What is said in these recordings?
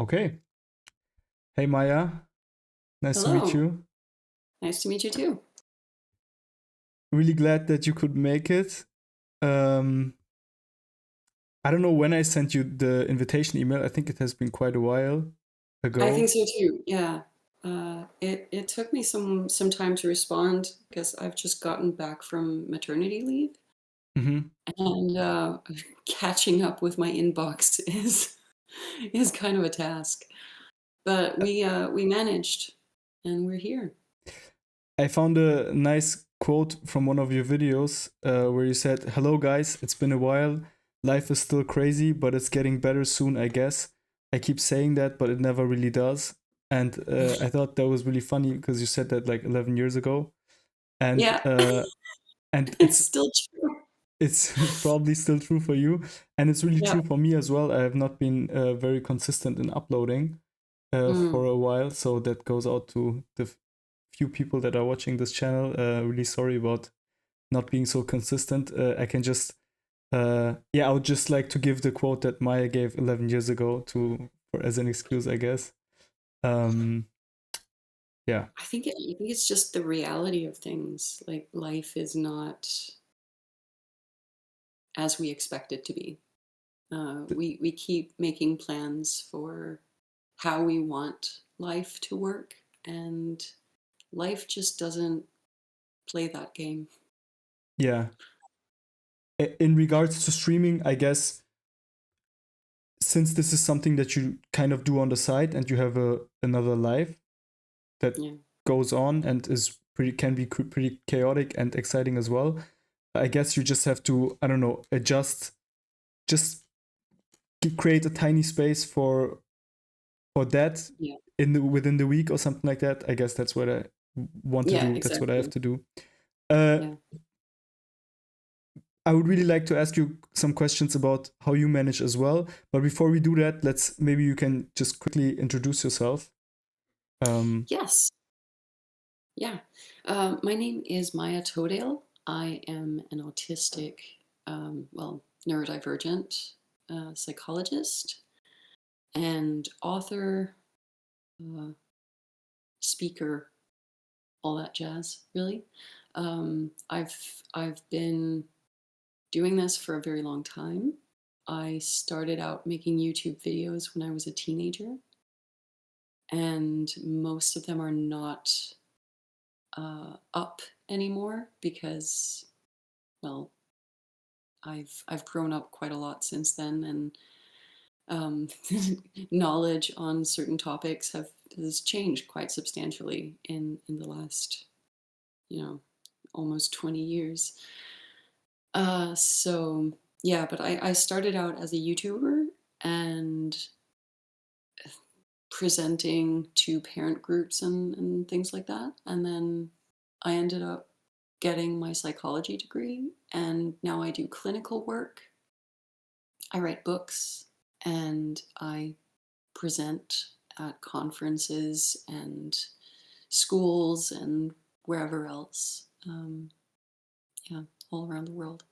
Okay. Hey Maya, nice to meet Hello. you. Nice to meet you too. Really glad that you could make it. Um, I don't know when I sent you the invitation email. I think it has been quite a while I think ago. so too. Yeah. It took me some time to respond because I've just gotten back from maternity leave, Hmm. and catching up with my inbox is kind of a task. But we managed, and we're here. I found a nice quote from one of your videos where you said, "Hello guys, it's been a while. Life is still crazy, but it's getting better soon, I guess. I keep saying that, but it never really does." And I thought that was really funny because you said that like 11 years ago. And Yeah, and it's still true. it's probably still true for you, and it's really Yeah. true for me as well. I have not been very consistent in uploading for Mm. a while, so that goes out to the few people that are watching this channel. Really sorry about not being so consistent. I can just yeah, I would just like to give the quote that Maya gave 11 years ago to for as an excuse, I guess. um yeah. I think it's just the reality of things. Like life is not as we expect it to be. We keep making plans for how we want life to work, and life just doesn't play that game. Yeah, in regards to streaming, I guess since this is something that you kind of do on the side and you have a another life that Yeah, goes on and is pretty can be pretty chaotic and exciting as well. I guess you just have to, I don't know, adjust, just create a tiny space for that yeah, in the within the week or something like that. I guess that's what I want to yeah, do. That's what I have exactly. to do. uh Yeah, I would really like to ask you some questions about how you manage as well, but before we do that, let's maybe you can just quickly introduce yourself. um yes, yeah. My name is Maja Toudal. I am an autistic, well, neurodivergent psychologist and author, uh, speaker, all that jazz, really. I've been doing this for a very long time. I started out making YouTube videos when I was a teenager, and most of them are not up anymore because, well, I've grown up quite a lot since then, and um, knowledge on certain topics has changed quite substantially in the last, you know, almost 20 years. So yeah, but I started out as a YouTuber and presenting to parent groups and things like that. And then I ended up getting my psychology degree, and now I do clinical work. I write books and I present at conferences and schools and wherever else. Yeah, all around the world.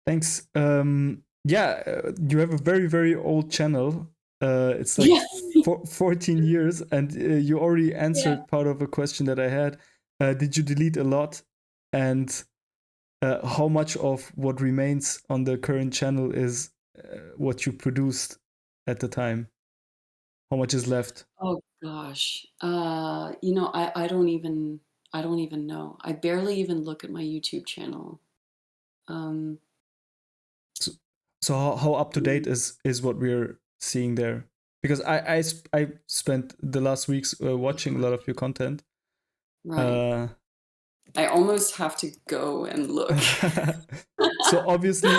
Thanks. Yeah, you have a very, very old channel. It's like Yeah, 14 years, and you already yeah. answered part of a question that I had. Did you delete a lot? And how much of what remains on the current channel is what you produced at the time? How much is left? Oh gosh. I don't even know. I barely even look at my YouTube channel. Um, So, so how up to date is what we're seeing there? Because I spent the last weeks watching a lot of your content. right. Uh, I almost have to go and look. so obviously,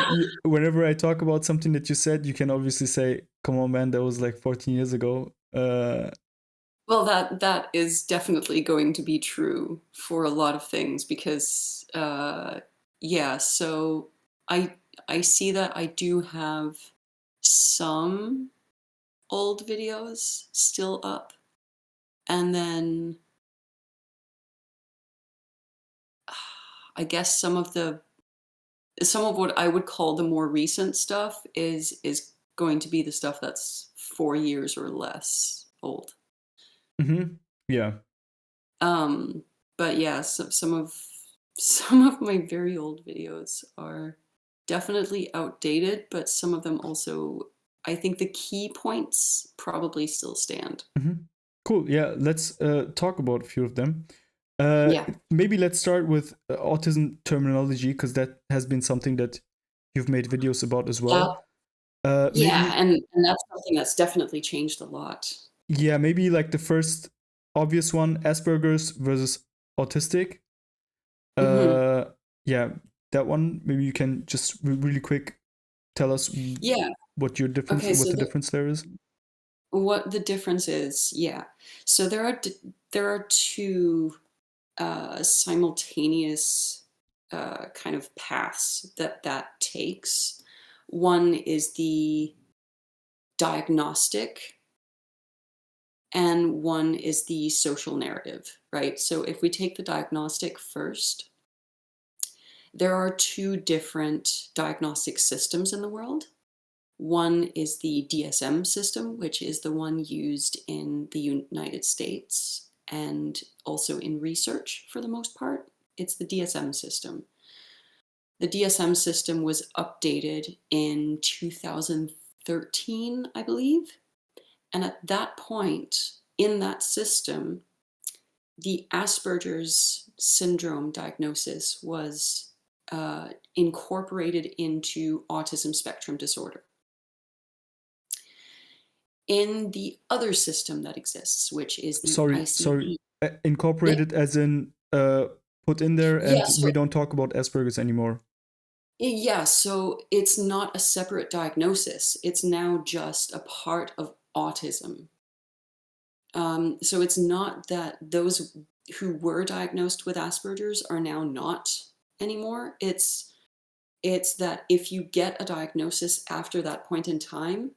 whenever I talk about something that you said, you can obviously say, "Come on, man, that was like 14 years ago." Well, that is definitely going to be true for a lot of things because yeah, so I I see that I do have some old videos still up, and then I guess some of what I would call the more recent stuff is going to be the stuff that's 4 years or less old. Yeah. But yeah, some of my very old videos are definitely outdated, but some of them also, I think the key points probably still stand. Cool. Yeah, let's talk about a few of them. Yeah. Maybe let's start with autism terminology, because that has been something that you've made videos about as That, well. yeah, Maybe, and that's something that's definitely changed a lot. yeah, maybe like the first obvious one, Asperger's versus autistic. Mhm. Uh, yeah, that one. Maybe you can just really quick tell us Yeah. Okay, what so the difference there is. what the difference is, yeah. So there are two simultaneous kind of paths that takes. One is the diagnostic, and one is the social narrative, right? So if we take the diagnostic first, there are two different diagnostic systems in the world. One is the DSM system, which is the one used in the United States and also in research for the most part. It's the DSM system. The DSM system was updated in 2013, I believe. And at that point, in that system, the Asperger's syndrome diagnosis was incorporated into autism spectrum disorder. In the other system that exists, which is the Sorry. ICD. Yeah, Incorporated as in put in there, yeah, and so we don't talk about Asperger's anymore. yeah, so it's not a separate diagnosis. It's now just a part of autism. So it's not that those who were diagnosed with Asperger's are now not anymore. It's that if you get a diagnosis after that point in time,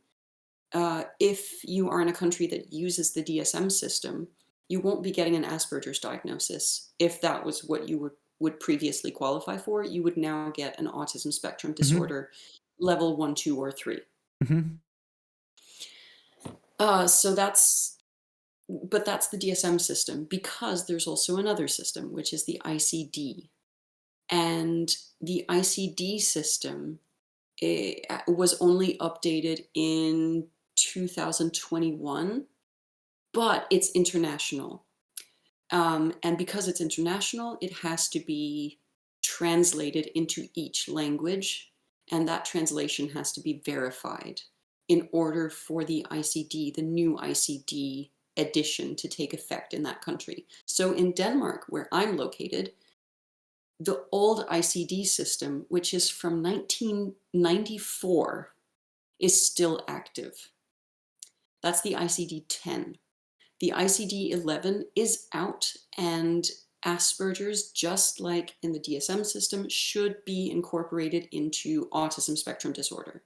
if you are in a country that uses the DSM system, you won't be getting an Asperger's diagnosis. If that was what you would previously qualify for, you would now get an autism spectrum Mm-hmm. disorder level 1, 2, or 3. Mm-hmm. So that's the DSM system, because there's also another system, which is the ICD. And the ICD system was only updated in 2021, but it's international. And because it's international, it has to be translated into each language, and that translation has to be verified in order for the ICD, the new ICD edition, to take effect in that country. So in Denmark, where I'm located, the old ICD system, which is from 1994, is still active. That's the ICD 10. The ICD 11 is out, and Asperger's, just like in the DSM system, should be incorporated into autism spectrum disorder.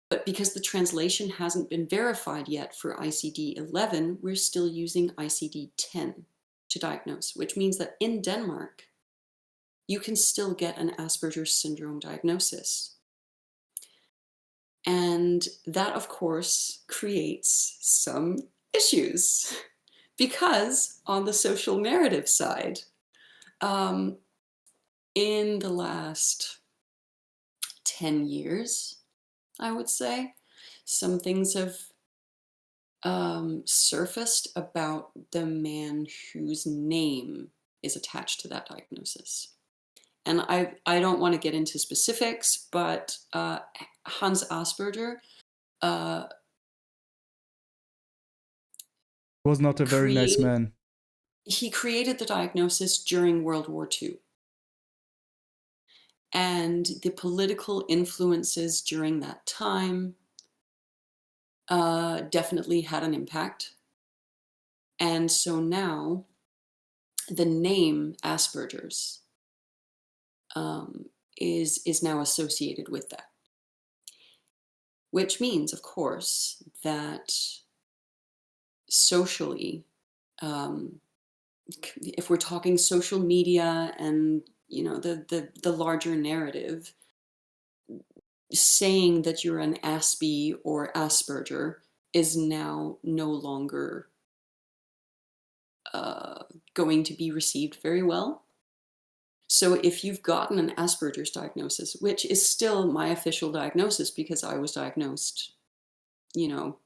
But because the translation hasn't been verified yet for ICD 11, we're still using ICD 10 to diagnose, which means that in Denmark, you can still get an Asperger's syndrome diagnosis. And that, of course, creates some issues. Because on the social narrative side, um, in the last 10 years, I would say, some things have surfaced about the man whose name is attached to that diagnosis. And I don't want to get into specifics, but Hans Asperger uh, Was not a very nice created man. he created the diagnosis during World War II. And the political influences during that time definitely had an impact. And so now the name Asperger's is now associated with that, which means, of course, that socially, um, if we're talking social media and the larger narrative, saying that you're an Aspie or Asperger is now no longer going to be received very well. So if you've gotten an Asperger's diagnosis, which is still my official diagnosis because I was diagnosed, you know,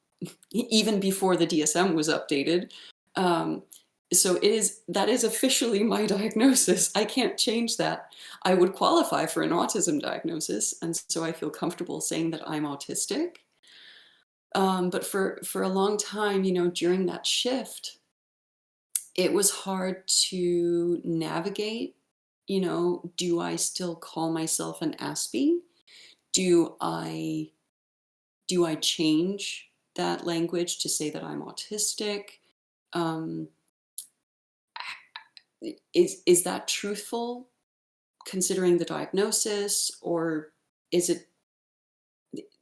even before the DSM was updated. So that is officially my diagnosis. I can't change that. I would qualify for an autism diagnosis, and so I feel comfortable saying that I'm autistic. But for a long time, during that shift, it was hard to navigate. Do I still call myself an Aspie? Do I change that language to say that I'm autistic? Um, is that truthful considering the diagnosis, or is it?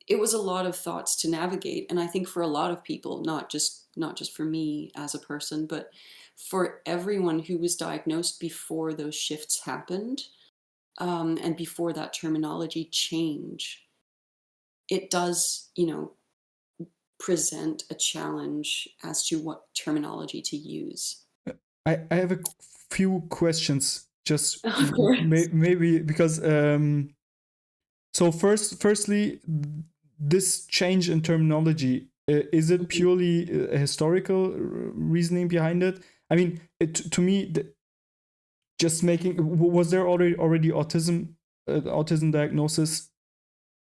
It was a lot of thoughts to navigate, and I think for a lot of people, not just for me as a person, but for everyone who was diagnosed before those shifts happened, and before that terminology change, it does, present a challenge as to what terminology to use. I have a few questions, just Of course. maybe because so firstly, this change in terminology, is it Mhm. purely a historical reasoning behind it? I mean, to me, just making, was there already autism diagnosis,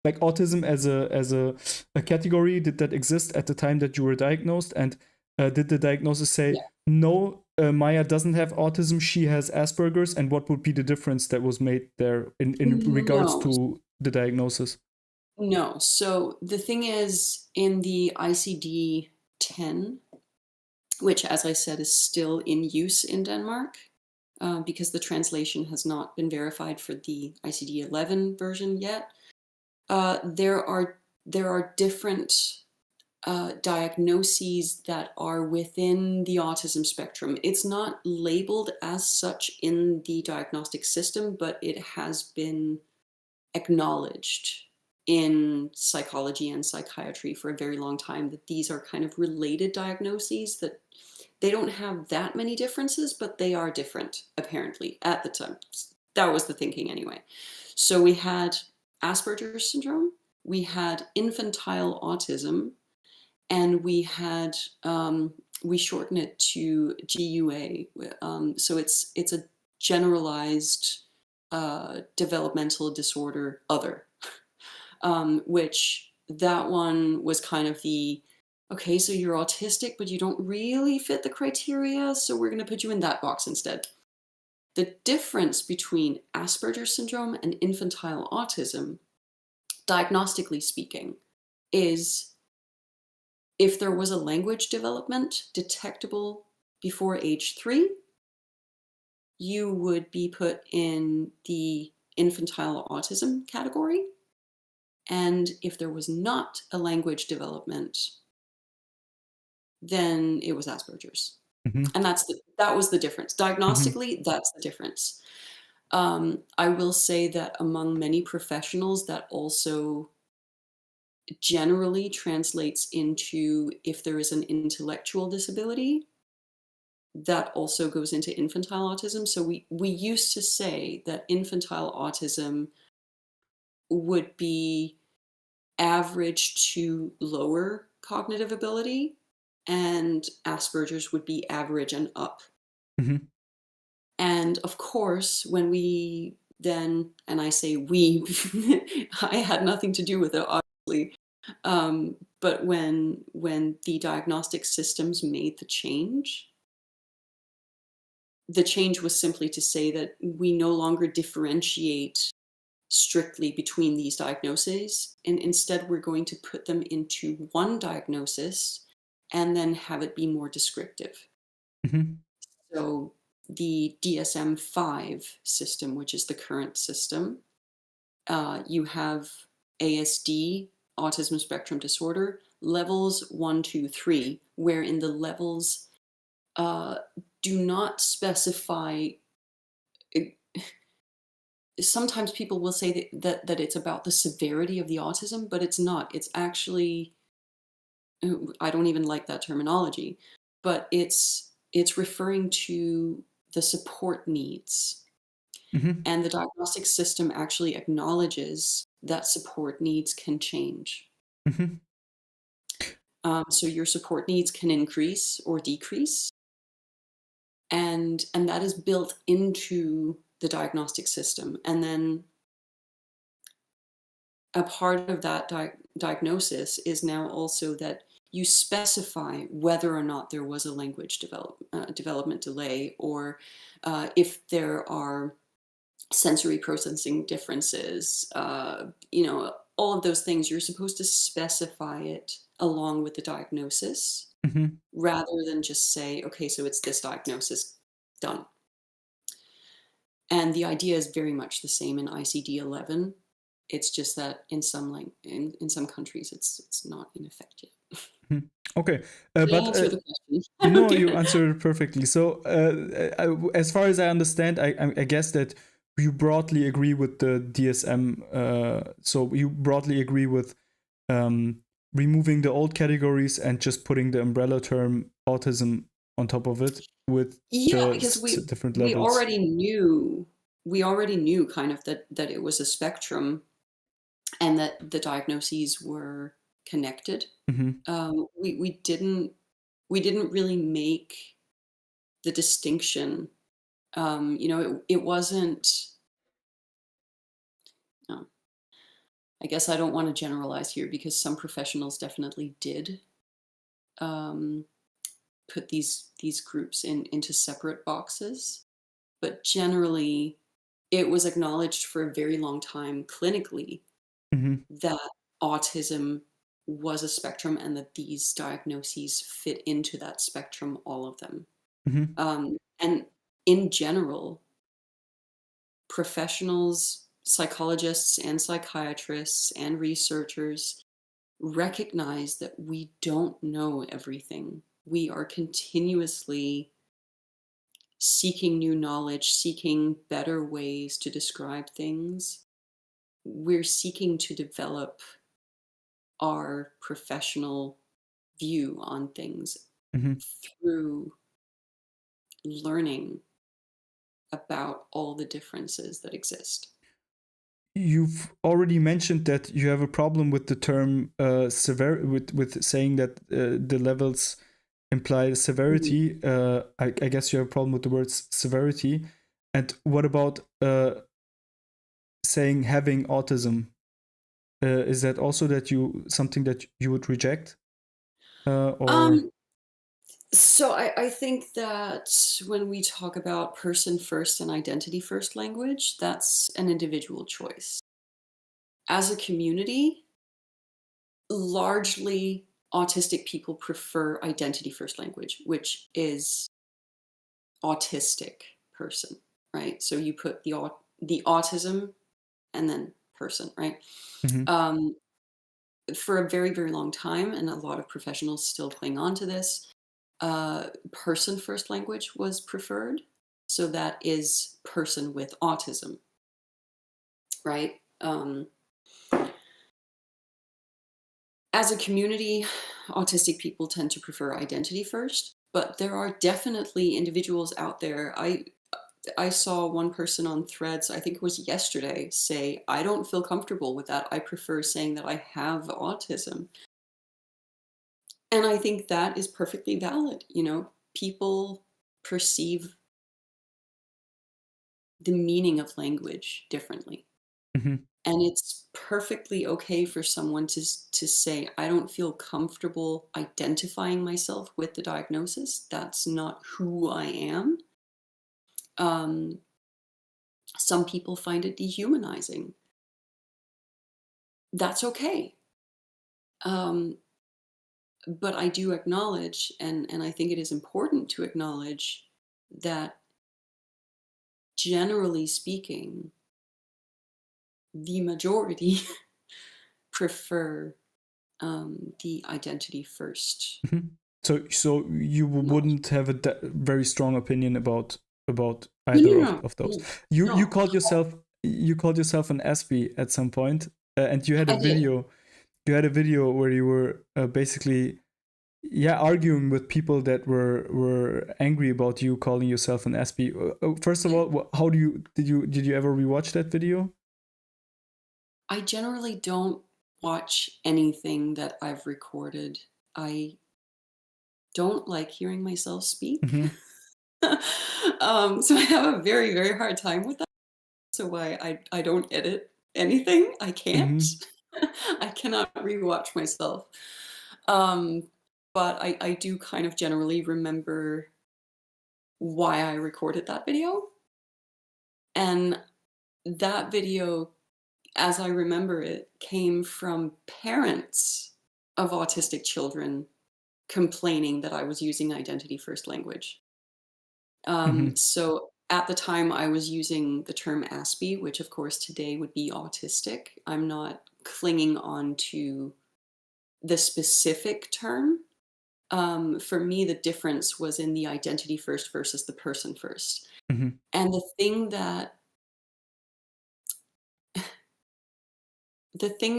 like autism as a category, did that exist at the time that you were diagnosed? And did the diagnosis say Yeah. no, Maya doesn't have autism, she has Asperger's? And what would be the difference that was made there in regards No. to the diagnosis? No. So the thing is, in the ICD-10, which, as I said, is still in use in Denmark, because the translation has not been verified for the ICD-11 version yet. There are different diagnoses that are within the autism spectrum. It's not labeled as such in the diagnostic system, but it has been acknowledged in psychology and psychiatry for a very long time that these are kind of related diagnoses, that they don't have that many differences, but they are different, apparently, at the time. That was the thinking anyway. So we had Asperger's syndrome, we had infantile autism, and we shorten it to GUA. So it's a generalized developmental disorder other, which that one was kind of the, okay, so you're autistic, but you don't really fit the criteria, so we're going to put you in that box instead. The difference between Asperger's syndrome and infantile autism, diagnostically speaking, is if there was a language development detectable before age 3, you would be put in the infantile autism category. And if there was not a language development, then it was Asperger's. Mm-hmm. And that was the difference. Mm-hmm. Diagnostically, that's the difference. I will say that among many professionals, that also generally translates into, if there is an intellectual disability, that also goes into infantile autism. So we used to say that infantile autism would be average to lower cognitive ability, and Asperger's would be average and up. Mm-hmm. And of course, when we then, and I say we, I had nothing to do with it, obviously, but when the diagnostic systems made the change was simply to say that we no longer differentiate strictly between these diagnoses, and instead we're going to put them into one diagnosis and then have it be more descriptive. Mm-hmm. So the DSM-5 system, which is the current system, you have ASD, autism spectrum disorder, levels 1, 2, 3, wherein the levels uh, do not specify sometimes people will say that it's about the severity of the autism, but it's not. It's actually, I don't even like that terminology, but it's referring to the support needs. Mm-hmm. And the diagnostic system actually acknowledges that support needs can change. Mm-hmm. So your support needs can increase or decrease, and that is built into the diagnostic system. And then a part of that diagnosis is now also that you specify whether or not there was a language development delay, or if there are sensory processing differences, all of those things. You're supposed to specify it along with the diagnosis Mm-hmm. rather than just say, okay, so it's this diagnosis, done. And the idea is very much the same in ICD-11. It's just that in some countries it's not in effect yet. Mm-hmm. Okay, Did I but answer the question? no, you Okay. answered it perfectly. So, as far as I understand, I guess that you broadly agree with the DSM. So you broadly agree with removing the old categories and just putting the umbrella term autism on top of it with Yeah, the because different we levels. already knew kind of that it was a spectrum and that the diagnoses were connected. Mm-hmm. We didn't really make the distinction. It wasn't. No, I guess I don't want to generalize here because some professionals definitely did um, put these groups into separate boxes, but generally, it was acknowledged for a very long time clinically Mm-hmm. that autism was a spectrum and that these diagnoses fit into that spectrum, all of them. Mm-hmm. And in general, professionals, psychologists and psychiatrists and researchers recognize that we don't know everything. We are continuously seeking new knowledge, seeking better ways to describe things. We're seeking to develop our professional view on things Mm-hmm. through learning about all the differences that exist. You've already mentioned that you have a problem with the term with saying that the levels imply Mhm. severity. I guess you have a problem with the words severity. And what about saying having autism? Is that also something that you would reject? Or Um, so I think that when we talk about person first and identity first language, that's an individual choice. As a community, largely autistic people prefer identity first language, which is autistic person, right? So you put the autism and then person, right? Mhm, Um, for a very, very long time, and a lot of professionals still cling on to this, person first language was preferred. So that is person with autism, right? As a community, autistic people tend to prefer identity first, but there are definitely individuals out there. I saw one person on Threads, I think it was yesterday, say, I don't feel comfortable with that. I prefer saying that I have autism. And I think that is perfectly valid. People perceive the meaning of language differently. mhm, And it's perfectly okay for someone to say, I don't feel comfortable identifying myself with the diagnosis. That's not who I am. Um, some people find it dehumanizing. That's okay. Um, but I do acknowledge, and I think it is important to acknowledge that generally speaking, the majority prefer the identity first mhm. So you knowledge. wouldn't have a very strong opinion about No, either no, no, of those. no, You no. called yourself. you called yourself an SB at some point, and you had a I did. video. You had a video where you were basically, yeah, arguing with people that were angry about you calling yourself an SB. First of all, how do you did you ever rewatch that video? I generally don't watch anything that I've recorded. I don't like hearing myself speak. Mm-hmm. So I have a very, very hard time with that. So why I don't edit anything. I can't. Mm-hmm. I cannot rewatch myself. Um, but I do kind of generally remember why I recorded that video. And that video, as I remember it, came from parents of autistic children complaining that I was using identity first language. Mm-hmm. So at the time, I was using the term ASPI, which of course today would be autistic. I'm not clinging on to the specific term. For me, the difference was in the identity first versus the person first. Mm-hmm. And the thing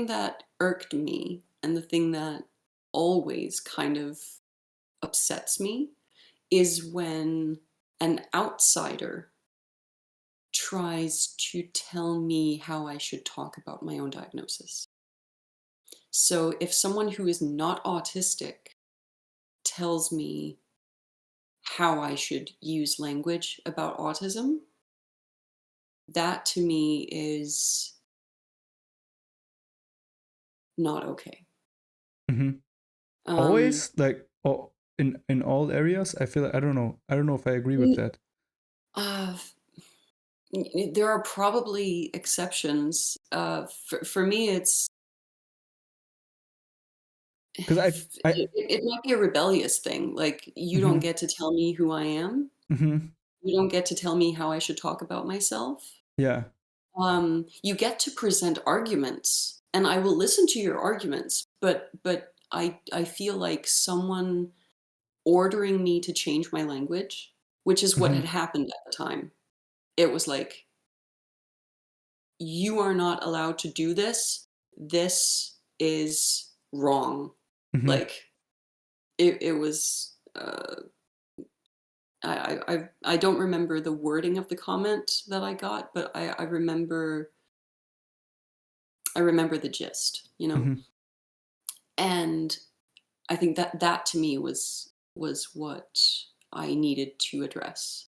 that irked me and the thing that always kind of upsets me is when an outsider tries to tell me how I should talk about my own diagnosis. So if someone who is not autistic tells me how I should use language about autism, that to me is not okay. Mm-hmm. Um, Always like, oh, in all areas. I feel, I don't know if I agree with n- that, uh, there are probably exceptions. For me, because I it might be a rebellious thing. Like, you don't mm-hmm. get to tell me who I am. Mm-hmm. You don't get to tell me how I should talk about myself. Yeah. You get to present arguments, and I will listen to your arguments, but I feel like someone ordering me to change my language, which is what Mm-hmm. had happened at the time. It was like, "You are not allowed to do this. This is wrong." Mm-hmm. Like, it was, I don't remember the wording of the comment that I got, but I remember the gist, you know? Mm-hmm. And I think that to me was what I needed to address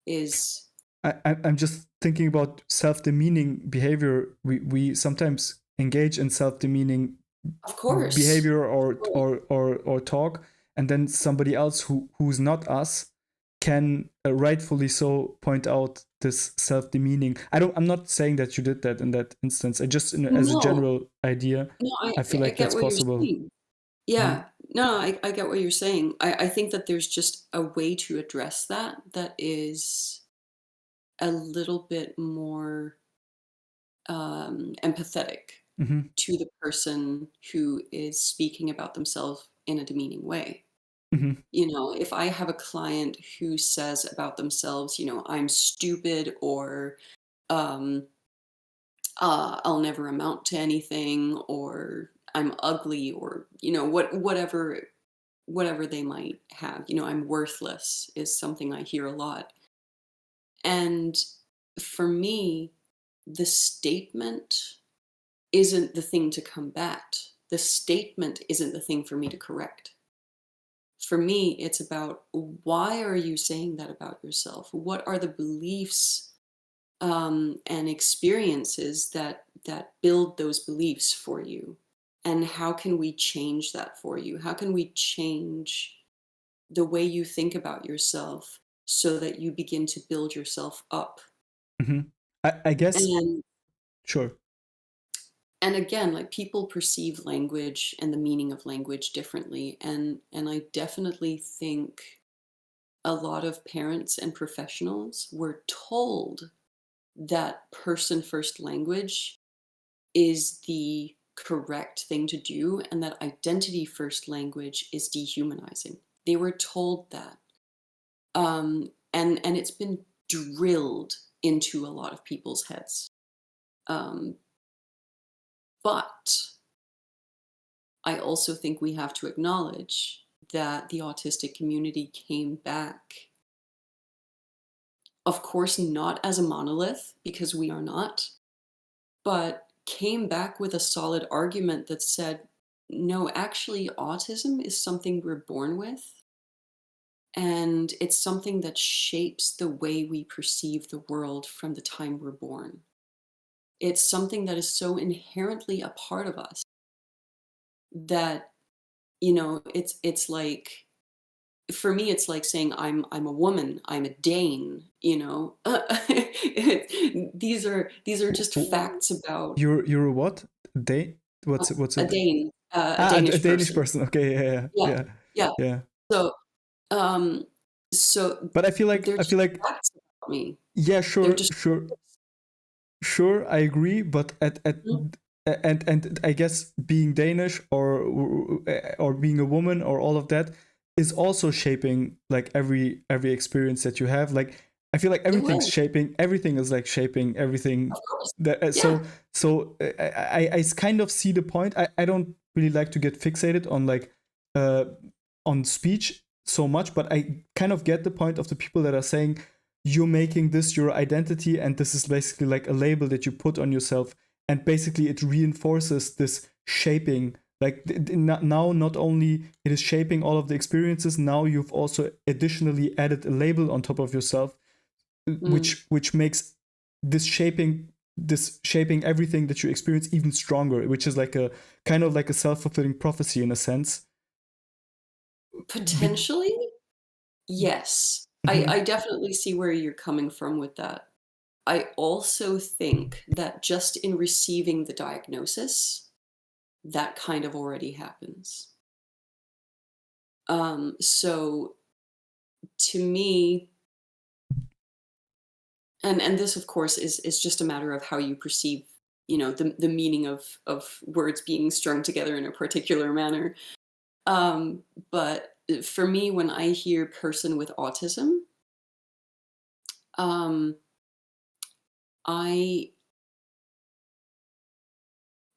is I'm just thinking about self-demeaning behavior. We sometimes engage in self-demeaning of course, behavior of course. or talk, and then somebody else who's not us can rightfully so point out this self-demeaning. I'm not saying that you did that in that instance. I just, as a No, general idea, no, I feel I like get that's what you're possible. saying. Mm-hmm. Yeah. No, I get what you're saying. I think that there's just a way to address that that is a little bit more empathetic Mm-hmm. to the person who is speaking about themselves in a demeaning way. Mm-hmm. You know, if I have a client who says about themselves, I'm stupid, or um, I'll never amount to anything, or I'm ugly, or whatever they might have, I'm worthless is something I hear a lot. And for me, the statement isn't the thing to combat. The statement isn't the thing for me to correct. For me, it's about, why are you saying that about yourself? What are the beliefs and experiences that build those beliefs for you? And how can we change that for you? How can we change the way you think about yourself so that you begin to build yourself up? Mm-hmm. I guess, And sure. and again, like, people perceive language and the meaning of language differently, and I definitely think a lot of parents and professionals were told that person first language is the correct thing to do, and that identity first language is dehumanizing. They were told that. And it's been drilled into a lot of people's heads. Um, but I also think we have to acknowledge that the autistic community came back, of course, not as a monolith, because we are not, but came back with a solid argument that said, no, actually, autism is something we're born with, and it's something that shapes the way we perceive the world from the time we're born. It's something that is so inherently a part of us that, it's like, for me, it's like saying I'm a woman, I'm a Dane, these are just facts about You're a what? Day? What's a it? Dane, a Ah, a Danish Danish person. person. Okay, yeah, Yeah, yeah, yeah. yeah. So, um, so But they're I feel just like, facts about me. yeah, They're sure, just sure, sure, I agree. But mm, and I guess being Danish or being a woman or all of that is also shaping like every experience that you have. Like I feel like it will, everything is like shaping everything. of course. That Yeah. I kind of see the point. I don't really like to get fixated on like uh on speech so much, but I kind of get the point of the people that are saying you're making this your identity and this is basically like a label that you put on yourself, and basically it reinforces this shaping. Like now not only it is shaping all of the experiences, now you've also additionally added a label on top of yourself, Mm. which makes this shaping everything that you experience even stronger, which is like a kind of like a self-fulfilling prophecy in a sense. Be- Potentially, yes. I Mhm. definitely see where you're coming from with that. I also think that just in receiving the diagnosis, that kind of already happens. So to me, and this of course is just a matter of how you perceive, the meaning of words being strung together in a particular manner. Um, but for me, when I hear person with autism, um, I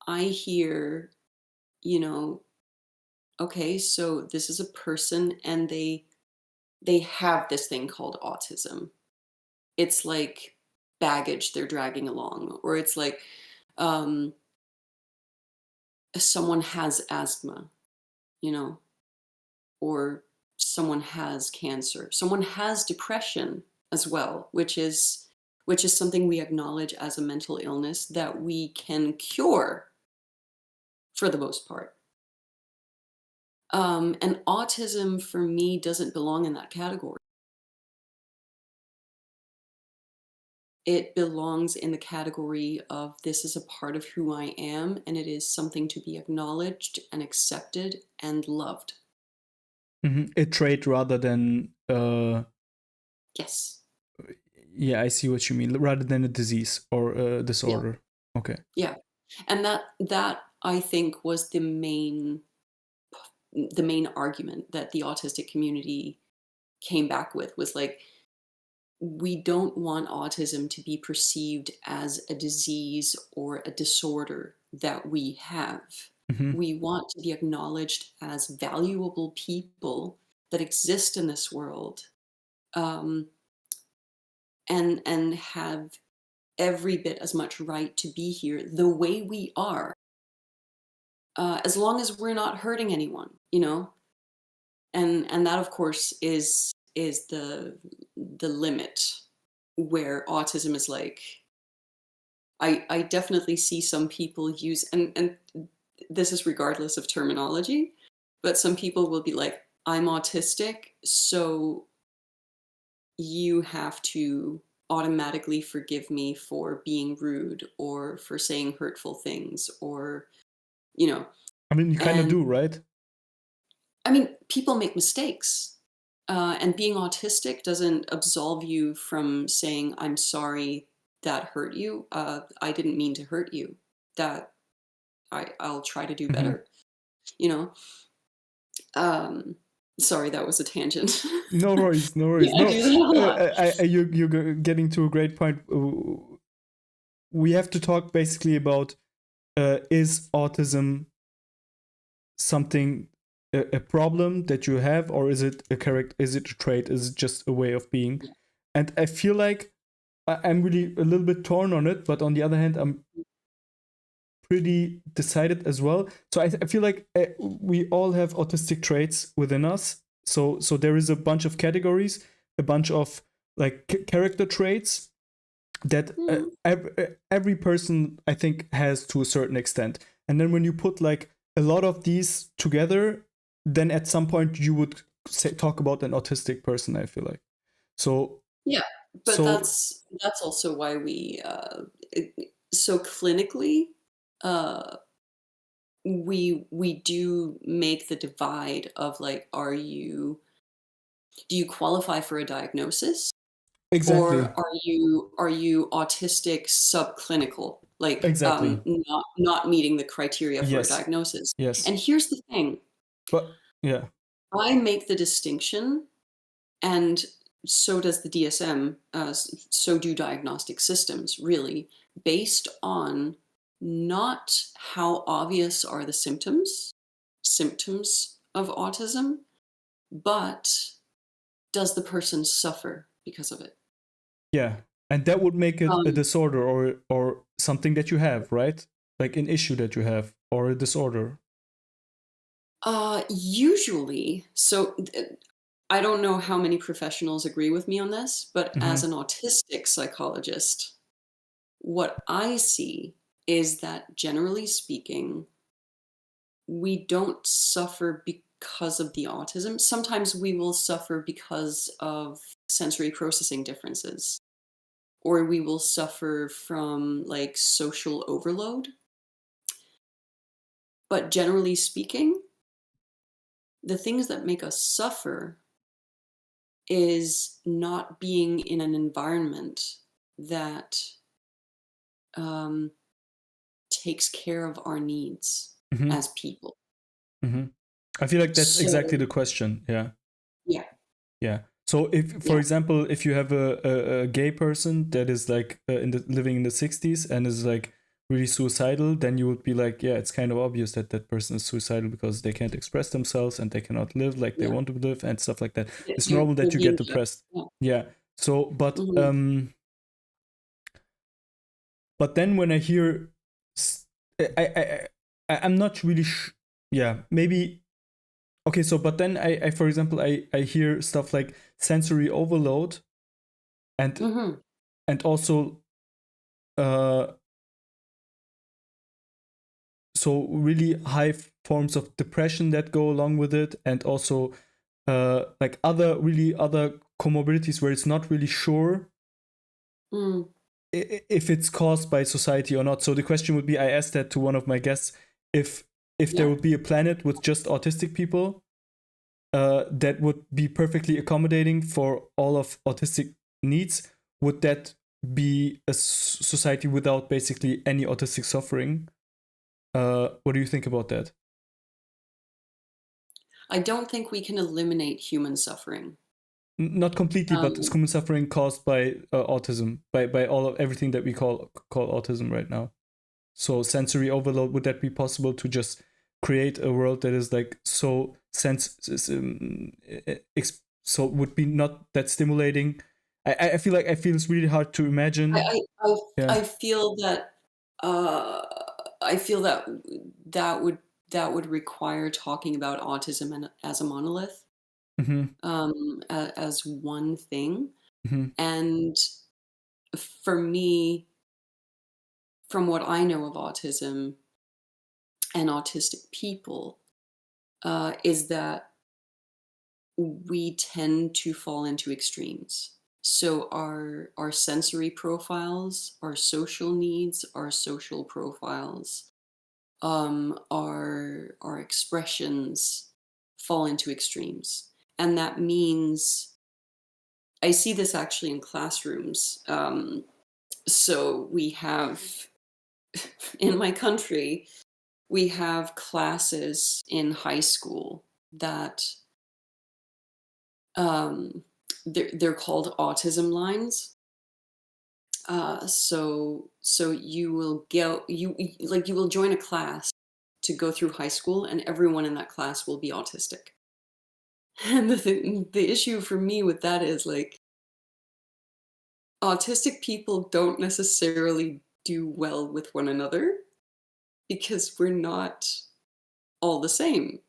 I hear, you know, okay, so this is a person and they have this thing called autism. It's like baggage they're dragging along, or it's like um, someone has asthma, you know, or someone has cancer, someone has depression as well, which is something we acknowledge as a mental illness that we can cure for the most part. And autism for me doesn't belong in that category. It belongs in the category of this is a part of who I am, and it is something to be acknowledged and accepted and loved. A trait rather than Yes. yeah, I see what you mean, rather than a disease or a Yeah. disorder. Okay. Yeah. And that I think was the main argument that the autistic community came back with, was like, we don't want autism to be perceived as a disease or a disorder that we have. Hmm. We want to be acknowledged as valuable people that exist in this world, um, and have every bit as much right to be here the way we are, as long as we're not hurting anyone, and that of course is the limit where autism is like, I definitely see some people use, and this is regardless of terminology, but some people will be like, I'm autistic, so you have to automatically forgive me for being rude or for saying hurtful things, or you know I mean, you kind of and do, right? I mean, people make mistakes, and being autistic doesn't absolve you from saying, I'm sorry that hurt you. I didn't mean to hurt you. That I'll try to do Hmm. better, you know? Um, Sorry, that was a tangent. No worries, no worries. Yeah, I No, do that a lot. you're getting to a great point. we have to talk basically about is autism something a problem that you have, or is it a character? Is it a trait? Is it just a way of being? Yeah. And I feel like I'm really a little bit torn on it, but on the other hand, I'm pretty decided as well. So I feel like we all have autistic traits within us. So there is a bunch of categories, a bunch of like character traits that Mm. every person I think has to a certain extent. And then when you put like a lot of these together, then at some point you would talk about an autistic person. I feel like so Yeah, but so that's also why so clinically, uh, we do make the divide of like, do you qualify for a diagnosis? exactly, Or are you autistic subclinical, like, exactly, not meeting the criteria for a yes, diagnosis? yes, And here's the thing, but yeah, I make the distinction, and so does the DSM, so do diagnostic systems, really, based on not how obvious are the symptoms of autism, but does the person suffer because of it? yeah, and that would make it a Um, disorder or something that you have, right? Like an issue that you have or a disorder. Usually, I don't know how many professionals agree with me on this, but as Mm-hmm. an autistic psychologist, what I see is that generally speaking, we don't suffer because of the autism. Sometimes we will suffer because of sensory processing differences, or we will suffer from like social overload. But generally speaking, the things that make us suffer is not being in an environment that um, takes care of our needs Mm-hmm. as people. Mm-hmm. I feel like that's exactly So, the question. Yeah. yeah, Yeah. So if, for yeah, example, if you have a gay person that is like living in the 60s and is like really suicidal, then you would be like, yeah, it's kind of obvious that that person is suicidal because they can't express themselves and they cannot live like they yeah. want to live and stuff like that. Yeah, It's normal they're that you get being judged. depressed. Yeah. Yeah. So, Mhm. but then when I hear, I'm not really. Yeah, maybe okay. So, but then I for example, I hear stuff like sensory overload and Mhm. also uh so really high forms of depression that go along with it, and also like other comorbidities where it's not really sure Mm. if it's caused by society or not. So the question would be, I asked that to one of my guests, if there Yeah. would be a planet with just autistic people that would be perfectly accommodating for all of autistic needs, would that be a society without basically any autistic suffering? What do you think about that? I don't think we can eliminate human suffering. Not completely, but it's Um, common suffering caused by autism, by all of everything that we call autism right now. So sensory overload, would that be possible to just create a world that is like so so it would be not that stimulating? I feel like I feel it's really hard to I, imagine. I, I, Yeah. I feel that uh, I feel that that would that would require talking about autism as a monolith, Mm-hmm. as one thing. Mm-hmm. And for me, from what I know of autism and autistic people, is that we tend to fall into extremes. So our sensory profiles, our social needs, our social profiles, our expressions fall into extremes, and that means I see this actually in classrooms. So we have in my country we have classes in high school that um, they're called autism lines. So you will go, you will join a class to go through high school, and everyone in that class will be autistic. And the issue for me with that is like autistic people don't necessarily do well with one another because we're not all the same,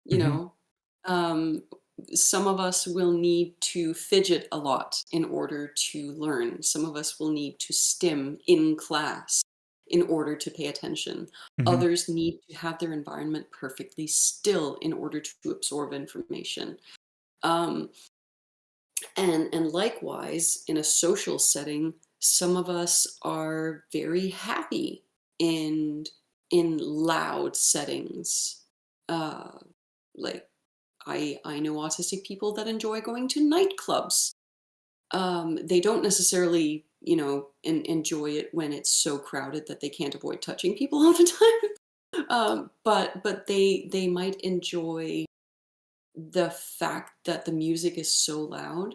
you Mm-hmm. know. Um, some of us will need to fidget a lot in order to learn. Some of us will need to stim in class in order to pay attention. Mm-hmm. Others need to have their environment perfectly still in order to absorb information. Um, and likewise, in a social setting, some of us are very happy in loud settings. Uh, like I know autistic people that enjoy going to nightclubs. They don't necessarily, enjoy it when it's so crowded that they can't avoid touching people all the time. But they might enjoy the fact that the music is so loud,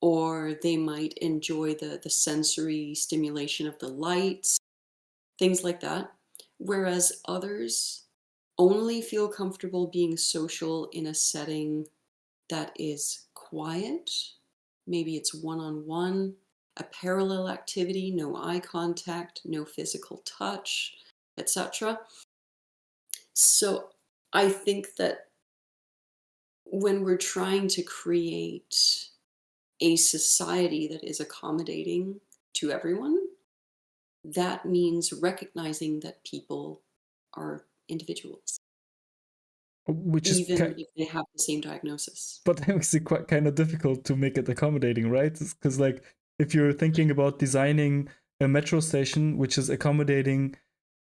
or they might enjoy the sensory stimulation of the lights, things like that. Whereas others only feel comfortable being social in a setting that is quiet. Maybe it's one on one, a parallel activity, no eye contact, no physical touch, etc. So I think that when we're trying to create a society that is accommodating to everyone, that means recognizing that people are individuals, Which is even if they have the same diagnosis. but that makes it quite kind of difficult to make it accommodating, right? Because like if you're thinking about designing a metro station which is accommodating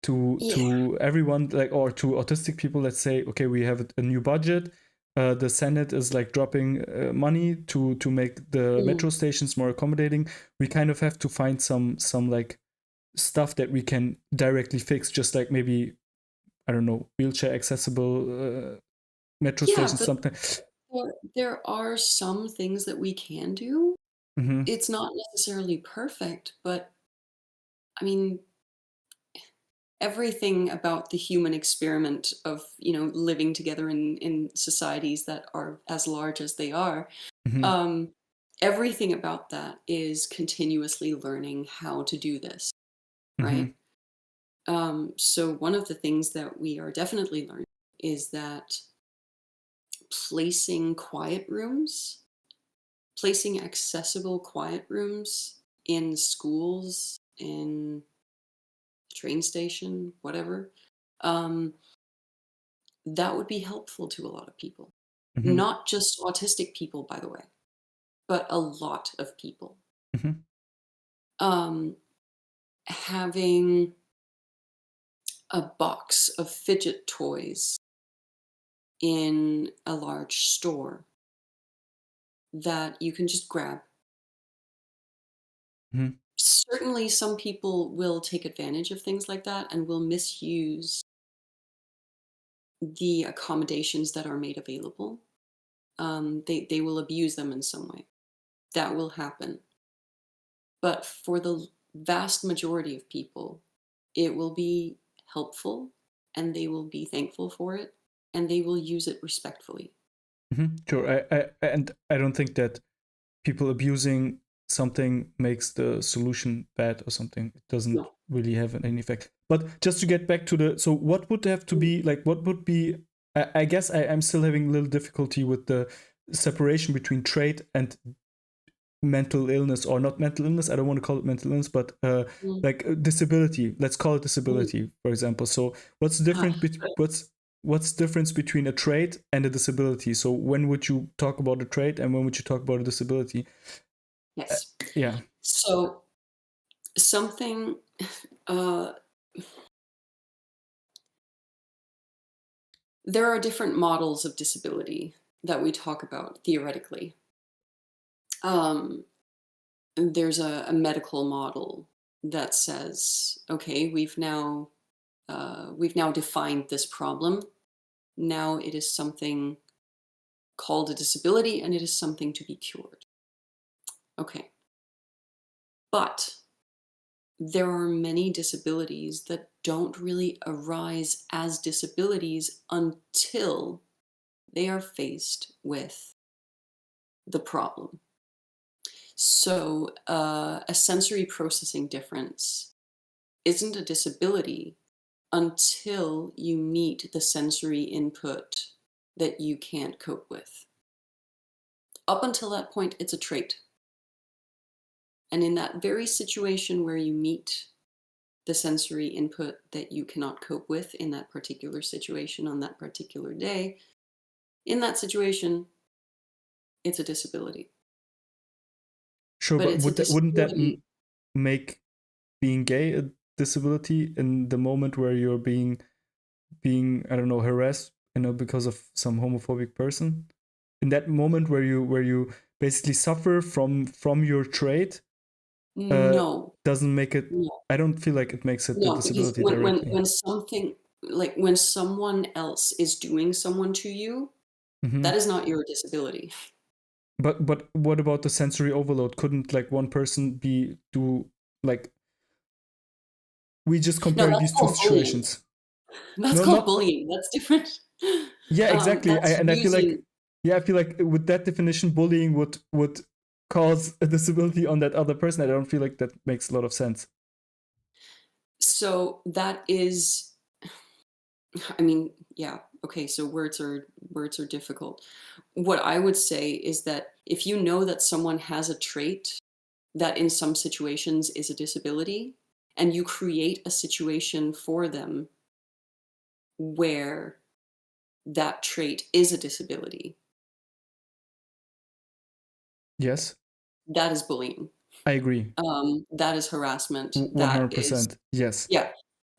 Yeah. to everyone, like, or to autistic people, let's say, okay, we have a new budget. The Senate is like dropping money to make the Mm. metro stations more accommodating. We kind of have to find some like stuff that we can directly fix, just like maybe, I don't know, wheelchair accessible metro Yeah, stations, but something. there are some things that we can do. Mm-hmm. It's not necessarily perfect, but I mean, everything about the human experiment of, living together in societies that are as large as they are, Mm-hmm. um, everything about that is continuously learning how to do this, Mm-hmm. right? So one of the things that we are definitely learning is that placing quiet rooms, placing accessible quiet rooms in schools, in the train station, whatever, um, that would be helpful to a lot of people. Mm-hmm. Not just autistic people, by the way, but a lot of people. Mm-hmm. Um, Having a box of fidget toys in a large store that you can just grab. Mm-hmm. Certainly, some people will take advantage of things like that and will misuse the accommodations that are made available. They will abuse them in some way. That will happen. But for the vast majority of people, it will be helpful, and they will be thankful for it, and they will use it respectfully. Mm-hmm. Sure. And I don't think that people abusing something makes the solution bad or something. It doesn't No. really have any effect. But just to get back to the, so what would have to be like, what would be, I guess I'm still having a little difficulty with the separation between trait and mental illness, or not mental illness. I don't want to call it mental illness, but Mm. like disability. Let's call it Mm. disability, for example. So what's the Ah, difference? What's the difference between a trait and a disability? So when would you talk about a trait, and when would you talk about a disability? Uh, yes. yeah. So something, uh, there are different models of disability that we talk about theoretically. Um, there's a medical model that says, okay, we've now defined this problem. Now it is something called a disability, and it is something to be cured. Okay. But there are many disabilities that don't really arise as disabilities until they are faced with the problem. So, a sensory processing difference isn't a disability until you meet the sensory input that you can't cope with. Up until that point, it's a trait. And in that very situation where you meet the sensory input that you cannot cope with in that particular situation on that particular day, in that situation, it's a disability. Sure, But but it's a wouldn't that disability. make being gay a disability in the moment where you're being I don't know, harassed, because of some homophobic person? In that moment where you basically suffer from your trait, uh, No, doesn't make it. no, I don't feel like it makes it a no, because disability directly. when something like when someone else is doing someone to you, that Hmm. is not your disability. But what about the sensory overload? Couldn't like one person be do like we just No, compare that's these two called bullying. situations? That's No, called not bullying. That's different. yeah, exactly. That's And I feel like using. yeah, I feel like with that definition, bullying would cause a disability on that other person. I don't feel like that makes a lot of sense. So that is, I mean, yeah, okay, so words are difficult. What I would say is that if you know that someone has a trait that in some situations is a disability, and you create a situation for them where that trait is a disability, Yes, that is bullying. I agree. That is harassment. That is, 100%. Yes. yeah.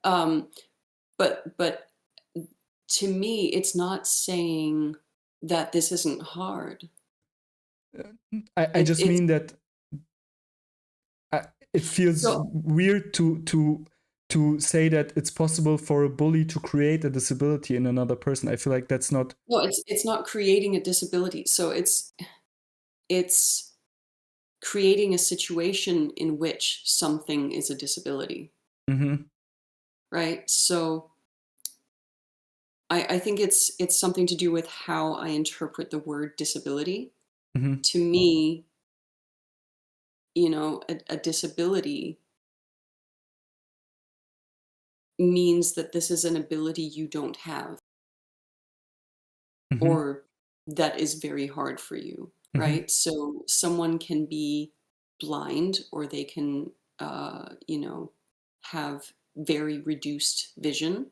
Um, but to me, it's not saying that this isn't hard. I just It's mean that it feels so weird to say that it's possible for a bully to create a disability in another person. I feel like that's not. no, it's not creating a disability. So it's creating a situation in which something is a disability, Hmm. right? So I think it's something to do with how I interpret the word disability. Hmm. To me, a disability means that this is an ability you don't have Hmm. or that is very hard for you, Hmm. right? So someone can be blind or they can, have very reduced vision.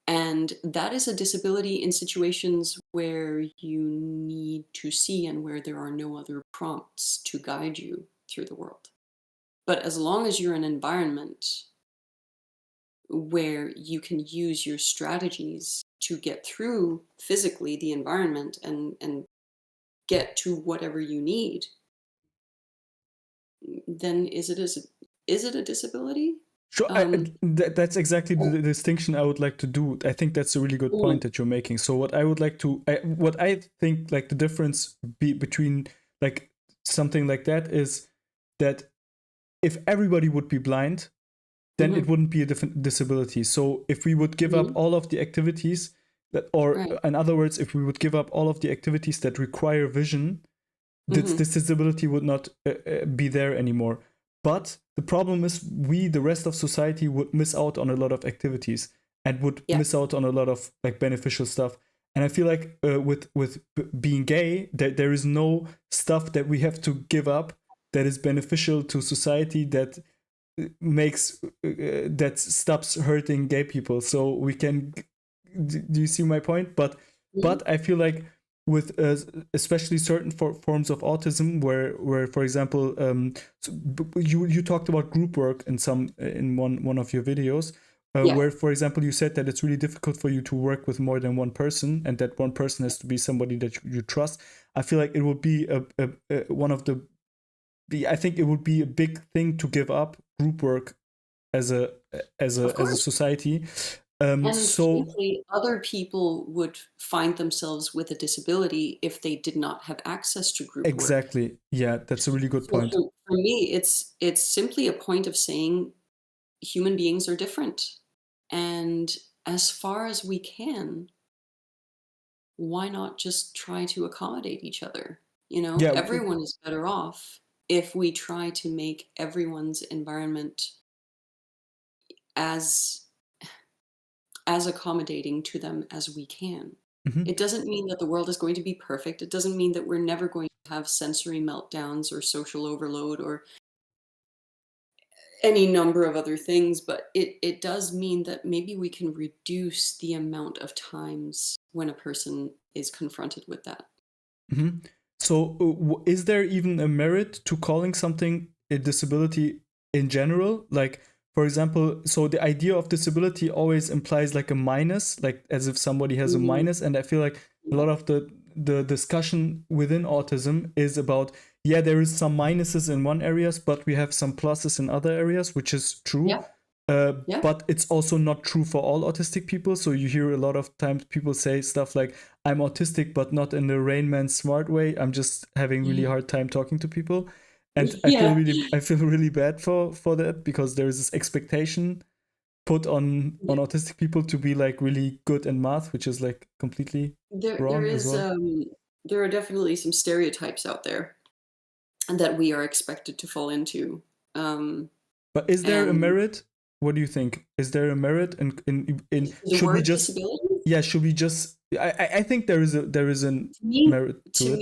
And that is a disability in situations where you need to see and where there are no other prompts to guide you through the world. But as long as you're in an environment where you can use your strategies to get through physically the environment and get to whatever you need, then is it a disability? Sure, Um, that's exactly oh, the distinction I would like to do. I think that's a really good mm, point that you're making. So what I would like to, what I think like the difference between like something like that is that if everybody would be blind, then it mhm, wouldn't be a different disability. So if we would give up mhm, all of the activities that, or right, in other words, if we would give up all of the activities that require vision, mhm, this disability would not be there anymore. But the problem is, we, the rest of society, would miss out on a lot of activities and would yeah, miss out on a lot of like beneficial stuff. And I feel like with being gay, there is no stuff that we have to give up that is beneficial to society that makes that stops hurting gay people. So we can. Do you see my point? mhm, But I feel like with especially certain forms of autism, where for example, you talked about group work in one of your videos. yeah, Where, for example, you said that it's really difficult for you to work with more than one person, and that one person has to be somebody that you trust. I feel like it would be one of I think it would be a big thing to give up group work as a of as a course, society, And So frankly, other people would find themselves with a disability if they did not have access to group work. exactly, yeah, that's a really good So point. for me, it's simply a point of saying human beings are different. And as far as we can, why not just try to accommodate each other? You know, Yeah, everyone is better off if we try to make everyone's environment as as accommodating to them as we can. mhm. It doesn't mean that the world is going to be perfect. It doesn't mean that we're never going to have sensory meltdowns or social overload or any number of other things, but it does mean that maybe we can reduce the amount of times when a person is confronted with that. Mhm. So, is there even a merit to calling something a disability in general? Like, for example, so the idea of disability always implies like a minus, like as if somebody has a Mhm. minus. And I feel like a Yeah. lot of the discussion within autism is about, yeah, there is some minuses in one areas, but we have some pluses in other areas, which is true. Yeah. Yeah. But it's also not true for all autistic people. So you hear a lot of times people say stuff like, I'm autistic, but not in the Rain Man smart way. I'm just having really hard time talking to people. And Yeah. I feel really bad for that, because there is this expectation put on autistic people to be like really good in math, which is like completely There wrong as is, well. there are definitely some stereotypes out there that we are expected to fall into. Um, But is there a and merit? What do you think? Is there a merit in the should we word just, disability, yeah, should we just, I think there is an to me, merit to it.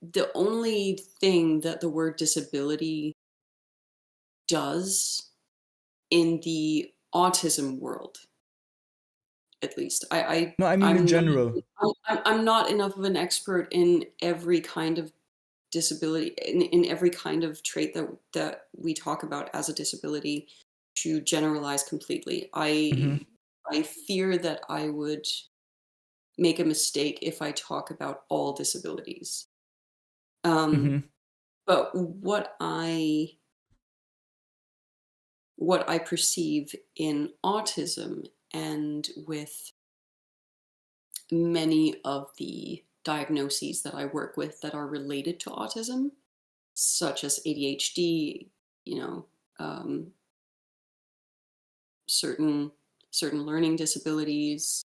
the only thing that the word disability does in the autism world, at least, No, I mean in I'm not general. I'm not enough of an expert in every kind of disability, in every kind of trait that we talk about as a disability, to generalize completely. Hmm. I fear that I would make a mistake if I talk about all disabilities. Um, Hmm. but what I perceive in autism and with many of the diagnoses that I work with that are related to autism, such as ADHD, you know, um, certain certain learning disabilities.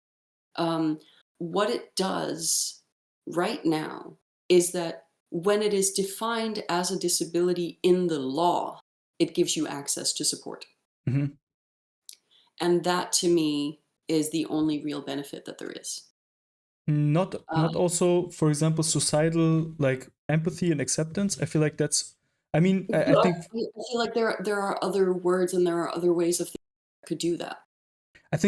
Um, what it does right now is that when it is defined as a disability in the law, it gives you access to support. Hmm. And that to me is the only real benefit that there is. Not Um, also, for example, societal like empathy and acceptance. I feel like that's, I mean, I but think I feel like there are other words and there are other ways of thinking that could do that.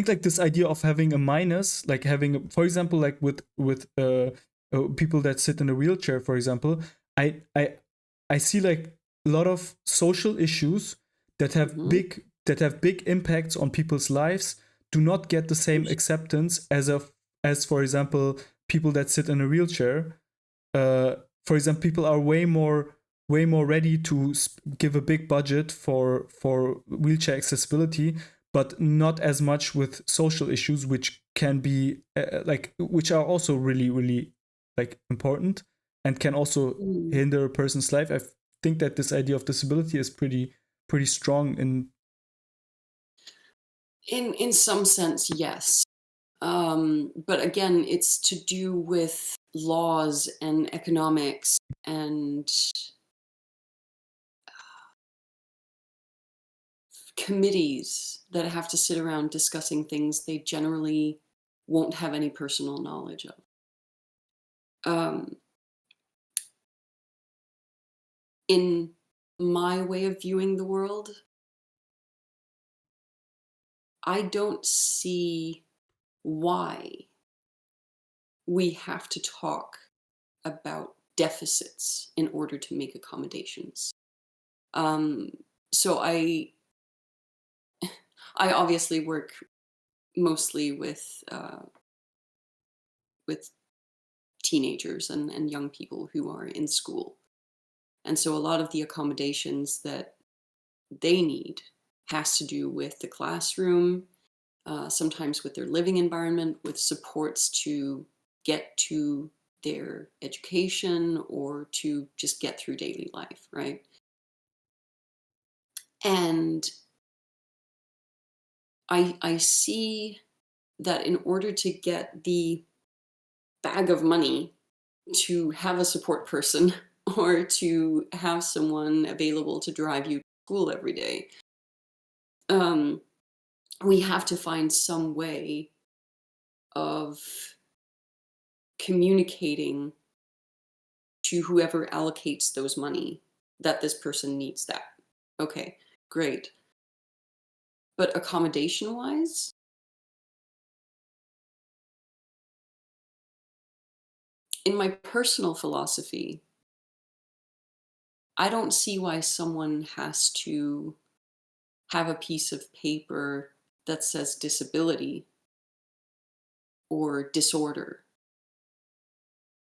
like this idea of having a minus, like having, for example, like with people that sit in a wheelchair, for example, I I I see like a lot of social issues Hmm. that have big impacts on people's lives do not get the same acceptance as, for example, people that sit in a wheelchair. For example, people are way more ready to give a big budget for wheelchair accessibility, but not as much with social issues, which can be like, which are also really like important and can also Mm. hinder a person's life. I think that this idea of disability is pretty strong in. In some sense, yes. But again, it's to do with laws and economics and committees that have to sit around discussing things they generally won't have any personal knowledge of. Um, in my way of viewing the world, I don't see why we have to talk about deficits in order to make accommodations. Um, so I obviously work mostly with teenagers and young people who are in school, and so a lot of the accommodations that they need has to do with the classroom, sometimes with their living environment, with supports to get to their education or to just get through daily life, right? And I see that in order to get the bag of money to have a support person or to have someone available to drive you to school every day, um, we have to find some way of communicating to whoever allocates those money that this person needs that. Okay, great. But accommodation wise, in my personal philosophy, I don't see why someone has to have a piece of paper that says disability or disorder.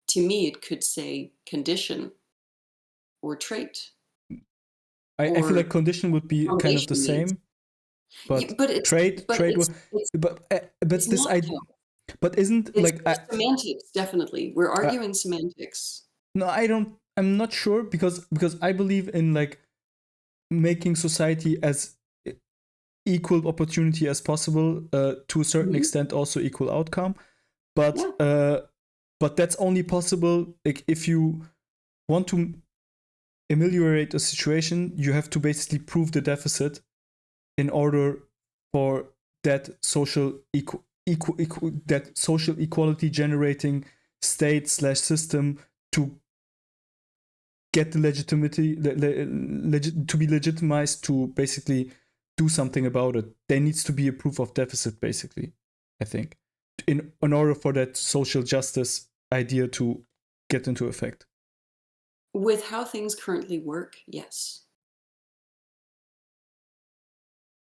To me, it could say condition or trait I feel like or condition would be kind of the accommodation needs. same, but But it's but trade, it's it's but it's this not I, though. but isn't It's like semantics, definitely. We're uh, arguing semantics. no, I don't. I'm not sure because I believe in like making society as equal opportunity as possible, to a certain Mhm. extent also equal outcome, Yeah. but that's only possible like if you want to ameliorate a situation, you have to basically prove the deficit in order for that that social equality generating state slash system to get the legitimacy to be legitimized to basically do something about it. There needs to be a proof of deficit, basically, I think, in order for that social justice idea to get into effect. With how things currently work, yes.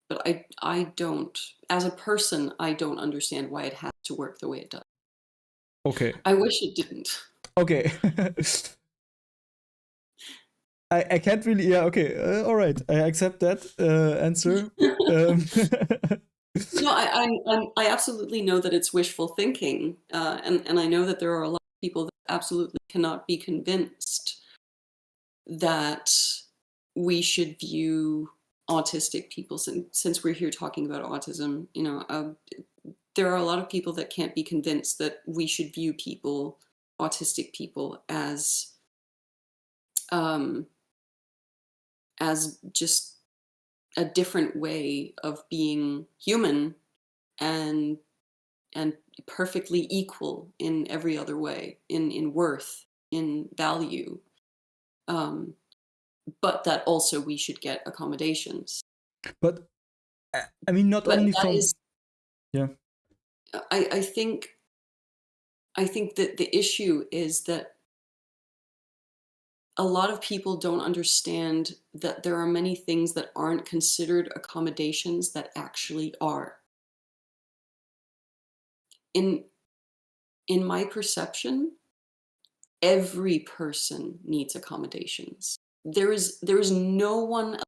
But I don't, as a person, I don't understand why it has to work the way it does. Okay. I wish it didn't. Okay. I can't really. Yeah. Okay. All right. I accept that answer. Um, No, I absolutely know that it's wishful thinking, and I know that there are a lot of people that absolutely cannot be convinced that we should view autistic people, since we're here talking about autism, there are a lot of people that can't be convinced that we should view people, autistic people, um, as just a different way of being human and and perfectly equal in every other way, in worth, in value, um, but that also we should get accommodations. but I mean, not But only that from. is, Yeah. I think that the issue is that a lot of people don't understand that there are many things that aren't considered accommodations that actually are. In in my perception, every person needs accommodations. There is no one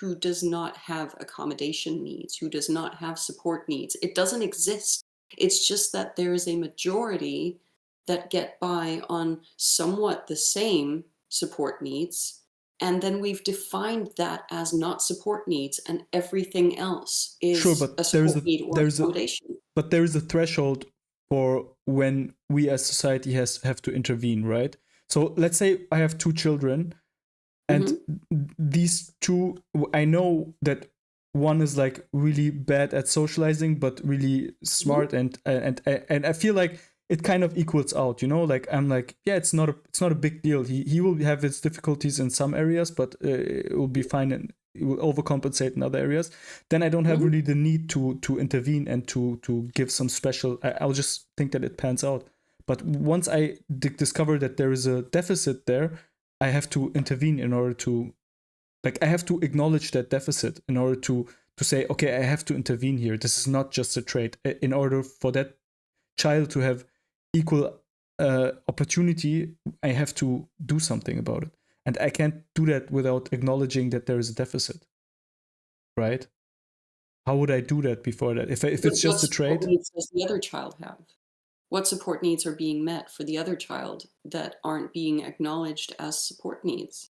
who does not have accommodation needs, who does not have support needs. It doesn't exist. It's just that there is a majority that get by on somewhat the same support needs. And then we've defined that as not support needs, and everything else Sure, is but a support need or there's a accommodation. but there is a threshold for when we as society has have to intervene, right? So let's say I have two children, and Hmm. these two, I know that one is like really bad at socializing but really Hmm. smart, and I feel like it kind of equals out, like I'm like, yeah, it's not a big deal. He will have his difficulties in some areas, but it will be fine, and it will overcompensate in other areas. Then I don't have Hmm. really the need to intervene and to give some special. I'll just think that it pans out. But once I discover that there is a deficit there, I have to intervene in order to, like, I have to acknowledge that deficit in order to say, okay, I have to intervene here. This is not just a trait. In order for that child to have equal opportunity, I have to do something about it, and I can't do that without acknowledging that there is a deficit, right? how would I do that before that? If But it's what just a support trait? needs does the other child have? What support needs are being met for the other child that aren't being acknowledged as support needs,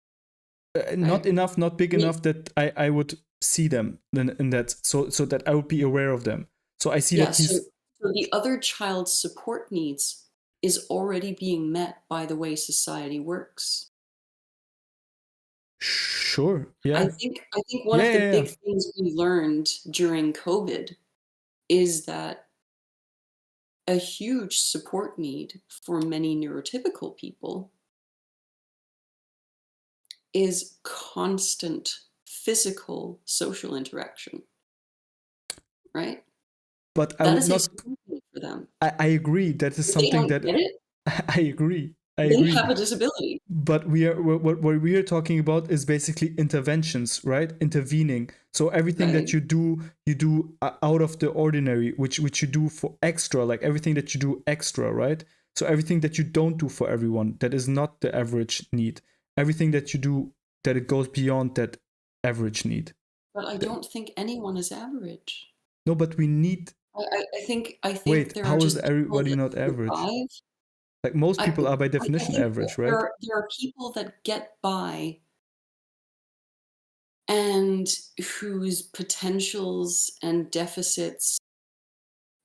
Not right? enough, not big Me- enough that I would see them in that, so that I would be aware of them. So I see Yeah, that so, he's so the other child's support needs is already being met by the way society works. sure, I yeah, think I think one yeah, of the yeah, yeah. big things we learned during COVID is that a huge support need for many neurotypical people is constant physical social interaction, right? But I That would is a not. support need for them. I agree. That is If they something don't that get it, I agree. I they agree. have a disability, But we are what we are talking about is basically interventions, right? Intervening. So everything that right? you do out of the ordinary, which you do for extra, like everything that you do extra, right? So everything that you don't do for everyone, that is not the average need. Everything that you do, that it goes beyond that average need. But I don't think anyone is average. No, but we need. I think Wait, there are how is just people everybody that not average? survive. Like most I people are by I definition think that average, there right? are there are people that get by and whose potentials and deficits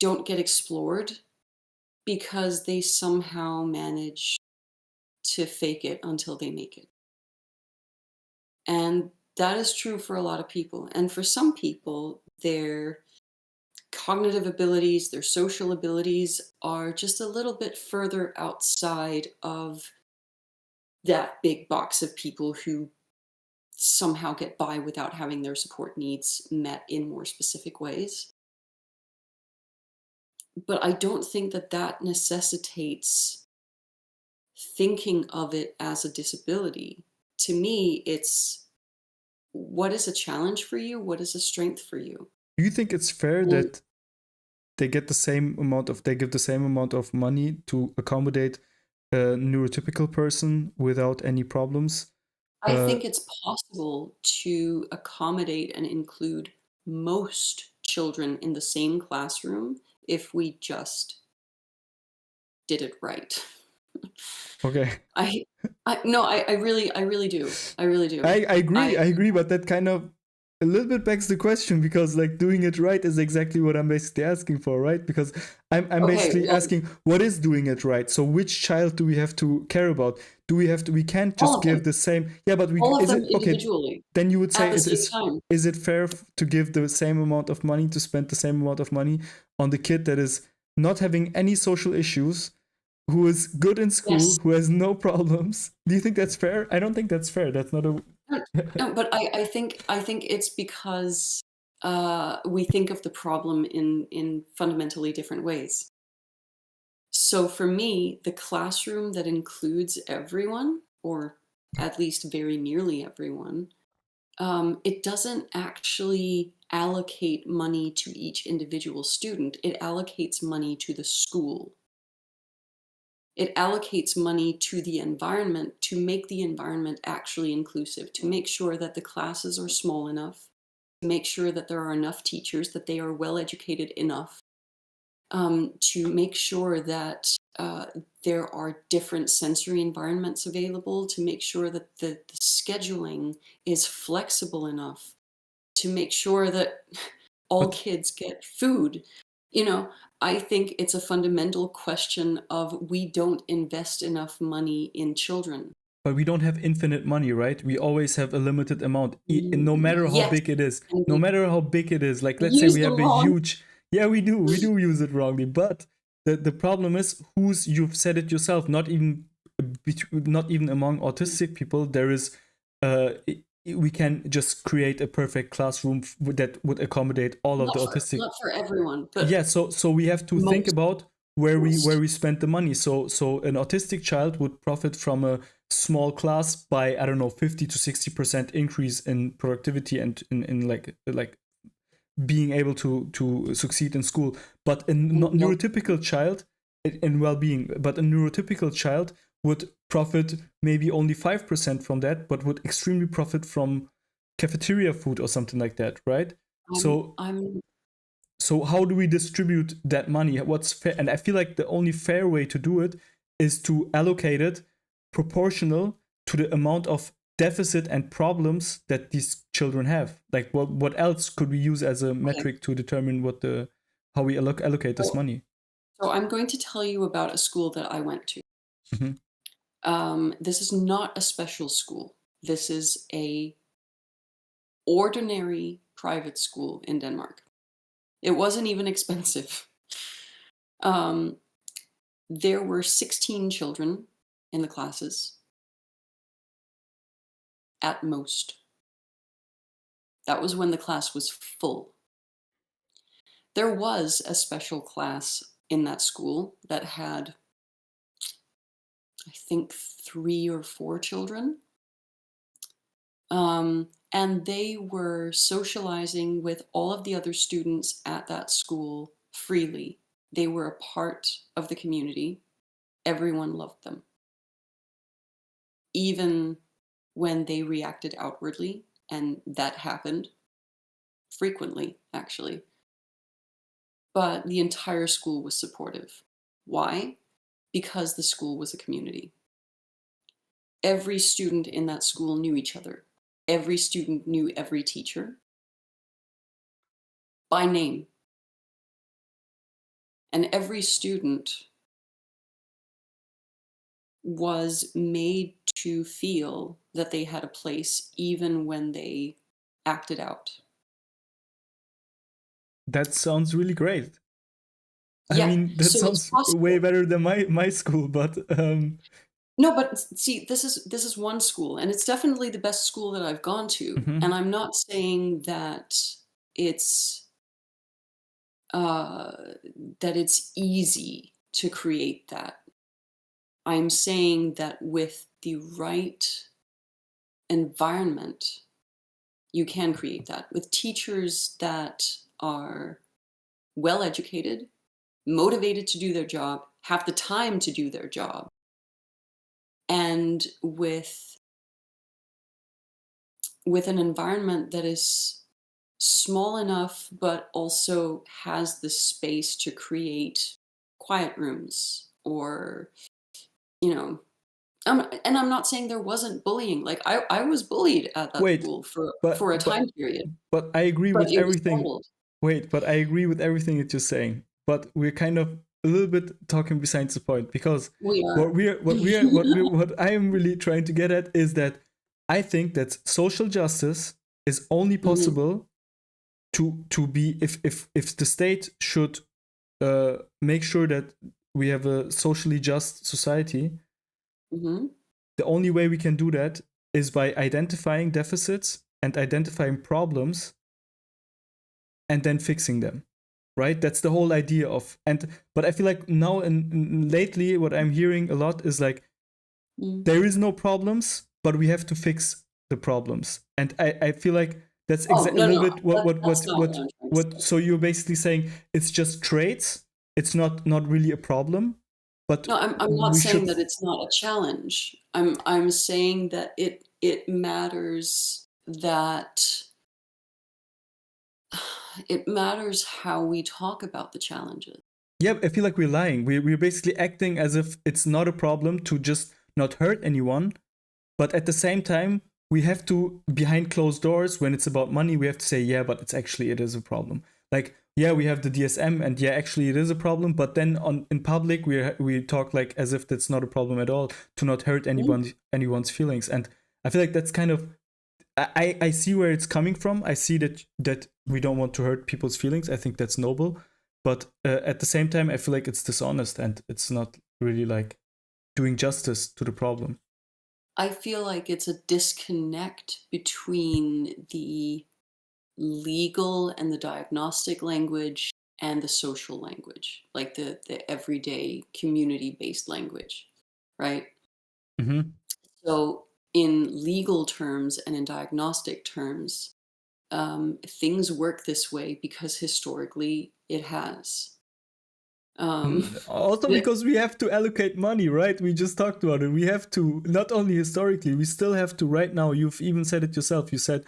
don't get explored because they somehow manage to fake it until they make it. And that is true for a lot of people. And for some people, their cognitive abilities, their social abilities are just a little bit further outside of that big box of people who somehow get by without having their support needs met in more specific ways. But I don't think that that necessitates thinking of it as a disability. To me, it's what is a challenge for you? What is a strength for you? Do you think it's fair And that they give the same amount of money to accommodate a neurotypical person without any problems? I Uh, think it's possible to accommodate and include most children in the same classroom if we just did it right. okay. I I really do. I really do. I agree, I I agree, but that kind of a little bit begs the question, because like doing it right is exactly what I'm basically asking for, right? Because I'm okay, basically well, asking what is doing it right. So which child do we have to care about? Do we have to? We can't all just of them. give the same. Yeah, but we All of is them it okay? individually Then you would say at the same time. is it fair to give the same amount of money, to spend the same amount of money on the kid that is not having any social issues, who is good in school, Yes. who has no problems? Do you think that's fair? I don't think that's fair. That's not a. No, no, but I think it's because we think of the problem in fundamentally different ways. So for me, the classroom that includes everyone, or at least very nearly everyone, it doesn't actually allocate money to each individual student. It allocates money to the school. It allocates money to the environment to make the environment actually inclusive, to make sure that the classes are small enough, to make sure that there are enough teachers, that they are well educated enough, to make sure that there are different sensory environments available, to make sure that the scheduling is flexible enough, to make sure that all But kids get food. You know, I think it's a fundamental question of we don't invest enough money in children. But we don't have infinite money, right? We always have a limited amount, no matter how Yes, big it is. and No we matter how big it is. Like, let's say use we them have a wrong. huge. Yeah, we do use it wrongly. But the problem is, you've said it yourself. Not even among autistic people, there is. We can just create a perfect classroom that would accommodate all of Not the for autistic. not for everyone, Yeah, but so we have to think most. about where Most. we spend the money. So an autistic child would profit from a small class by, I don't know, 50 to 60% increase in productivity and in like being able to succeed in school. But a And not well, neurotypical child in well-being, but a neurotypical child would profit maybe only 5% from that, but would extremely profit from cafeteria food or something like that, right? So I'm so how do we distribute that money? What's fair? And I feel like the only fair way to do it is to allocate it proportional to the amount of deficit and problems that these children have. Like what else could we use as a okay. metric to determine what the how we allocate this So, money? so I'm going to tell you about a school that I went to. Mm-hmm. This is not a special school. This is a ordinary private school in Denmark. It wasn't even expensive. Um, there were 16 children in the classes at most. That was when the class was full. There was a special class in that school that had, I think, 3 or 4 children. And they were socializing with all of the other students at that school freely. They were a part of the community. Everyone loved them. Even when they reacted outwardly, and that happened frequently, actually. But the entire school was supportive. Why? Because the school was a community. Every student in that school knew each other. Every student knew every teacher by name. And every student was made to feel that they had a place even when they acted out. That sounds really great. I Yeah, mean, that so it's sounds way possible. better than my school, but No, but see, this is one school, and it's definitely the best school that I've gone to. And mhm. I'm not saying it's uh, that it's easy to create that. I'm saying that with the right environment, you can create that with teachers that are well educated, motivated to do their job, have the time to do their job, and with an environment that is small enough but also has the space to create quiet rooms or, you know, and I'm not saying there wasn't bullying. Like I was bullied at that Wait, school for but a but time period, but I agree but with it was everything. settled. Wait, but I agree with everything that you're saying. But we're kind of a little bit talking besides the point because We are. what I am really trying to get at is that I think that social justice is only Mhm, possible to be if the state should make sure that we have a socially just society. mhm. The only way we can do that is by identifying deficits and identifying problems and then fixing them, right? That's the whole idea of. And but I feel like now and lately what I'm hearing a lot is like Mm. there is no problems but we have to fix the problems, and I feel like that's Oh, a no, little no, bit that's not what I'm trying to what say. so you're basically saying it's just traits, it's not really a problem, but No, I'm not we saying should that it's not a challenge. I'm saying that it matters that it matters how we talk about the challenges. yeah, I feel like we're lying. We're basically acting as if it's not a problem to just not hurt anyone. But at the same time, we have to, behind closed doors, when it's about money, we have to say, yeah, but it is a problem. Like, yeah, we have the DSM, and yeah, actually, it is a problem. But then in public, we talk like as if that's not a problem at all, to not hurt Mm. anyone's feelings. And I feel like that's kind of I see where it's coming from. I see that we don't want to hurt people's feelings. I think that's noble. But at the same time, I feel like it's dishonest and it's not really like doing justice to the problem. I feel like it's a disconnect between the legal and the diagnostic language and the social language, like the everyday community-based language, right? Mm-hmm. So in legal terms and in diagnostic terms, things work this way because historically it has. Um, Also the- because we have to allocate money, right? We just talked about it. We have to, not only historically, we still have to right now. You've even said it yourself. You said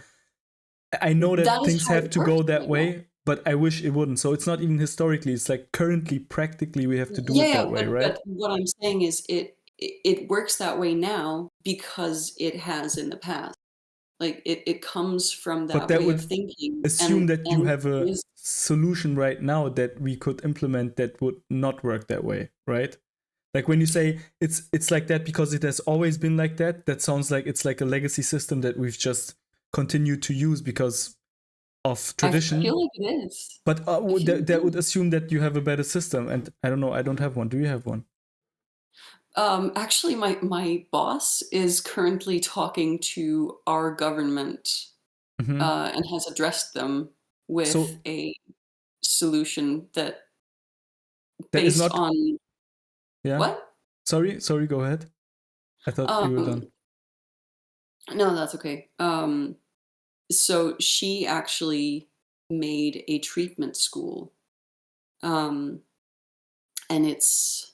I know that That is things how have it to works go that right now. way, but I wish it wouldn't. So it's not even historically, it's like currently, practically, we have to do Yeah, it yeah, that way, but right? what I'm saying is it works that way now because it has in the past. Like, it comes from But that that way of would thinking, assume that you and have a is solution right now that we could implement that would not work that way, right? Like when you say it's like that because it has always been like that, that sounds like it's like a legacy system that we've just continued to use because of I feel tradition. like it is. But I feel like that it would is. assume that you have a better system, and I don't know. I don't have one. Do you have one? Actually, my boss is currently talking to our government, Hmm. and has addressed them with So a solution that that is based not. on Yeah. what? Sorry. Go ahead. I thought you were done. Um, no, that's okay. So she actually made a treatment school, um, and it's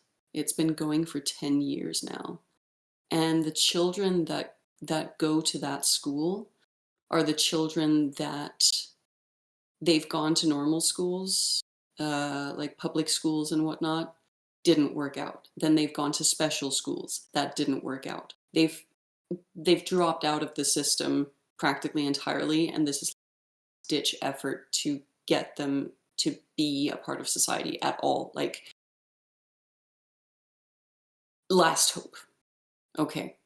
been going for 10 years now. And the children that go to that school are the children that they've gone to normal schools, like public schools and whatnot, didn't work out. Then they've gone to special schools that didn't work out. They've dropped out of the system practically entirely, and this is ditch effort to get them to be a part of society at all. Like, last hope. Okay.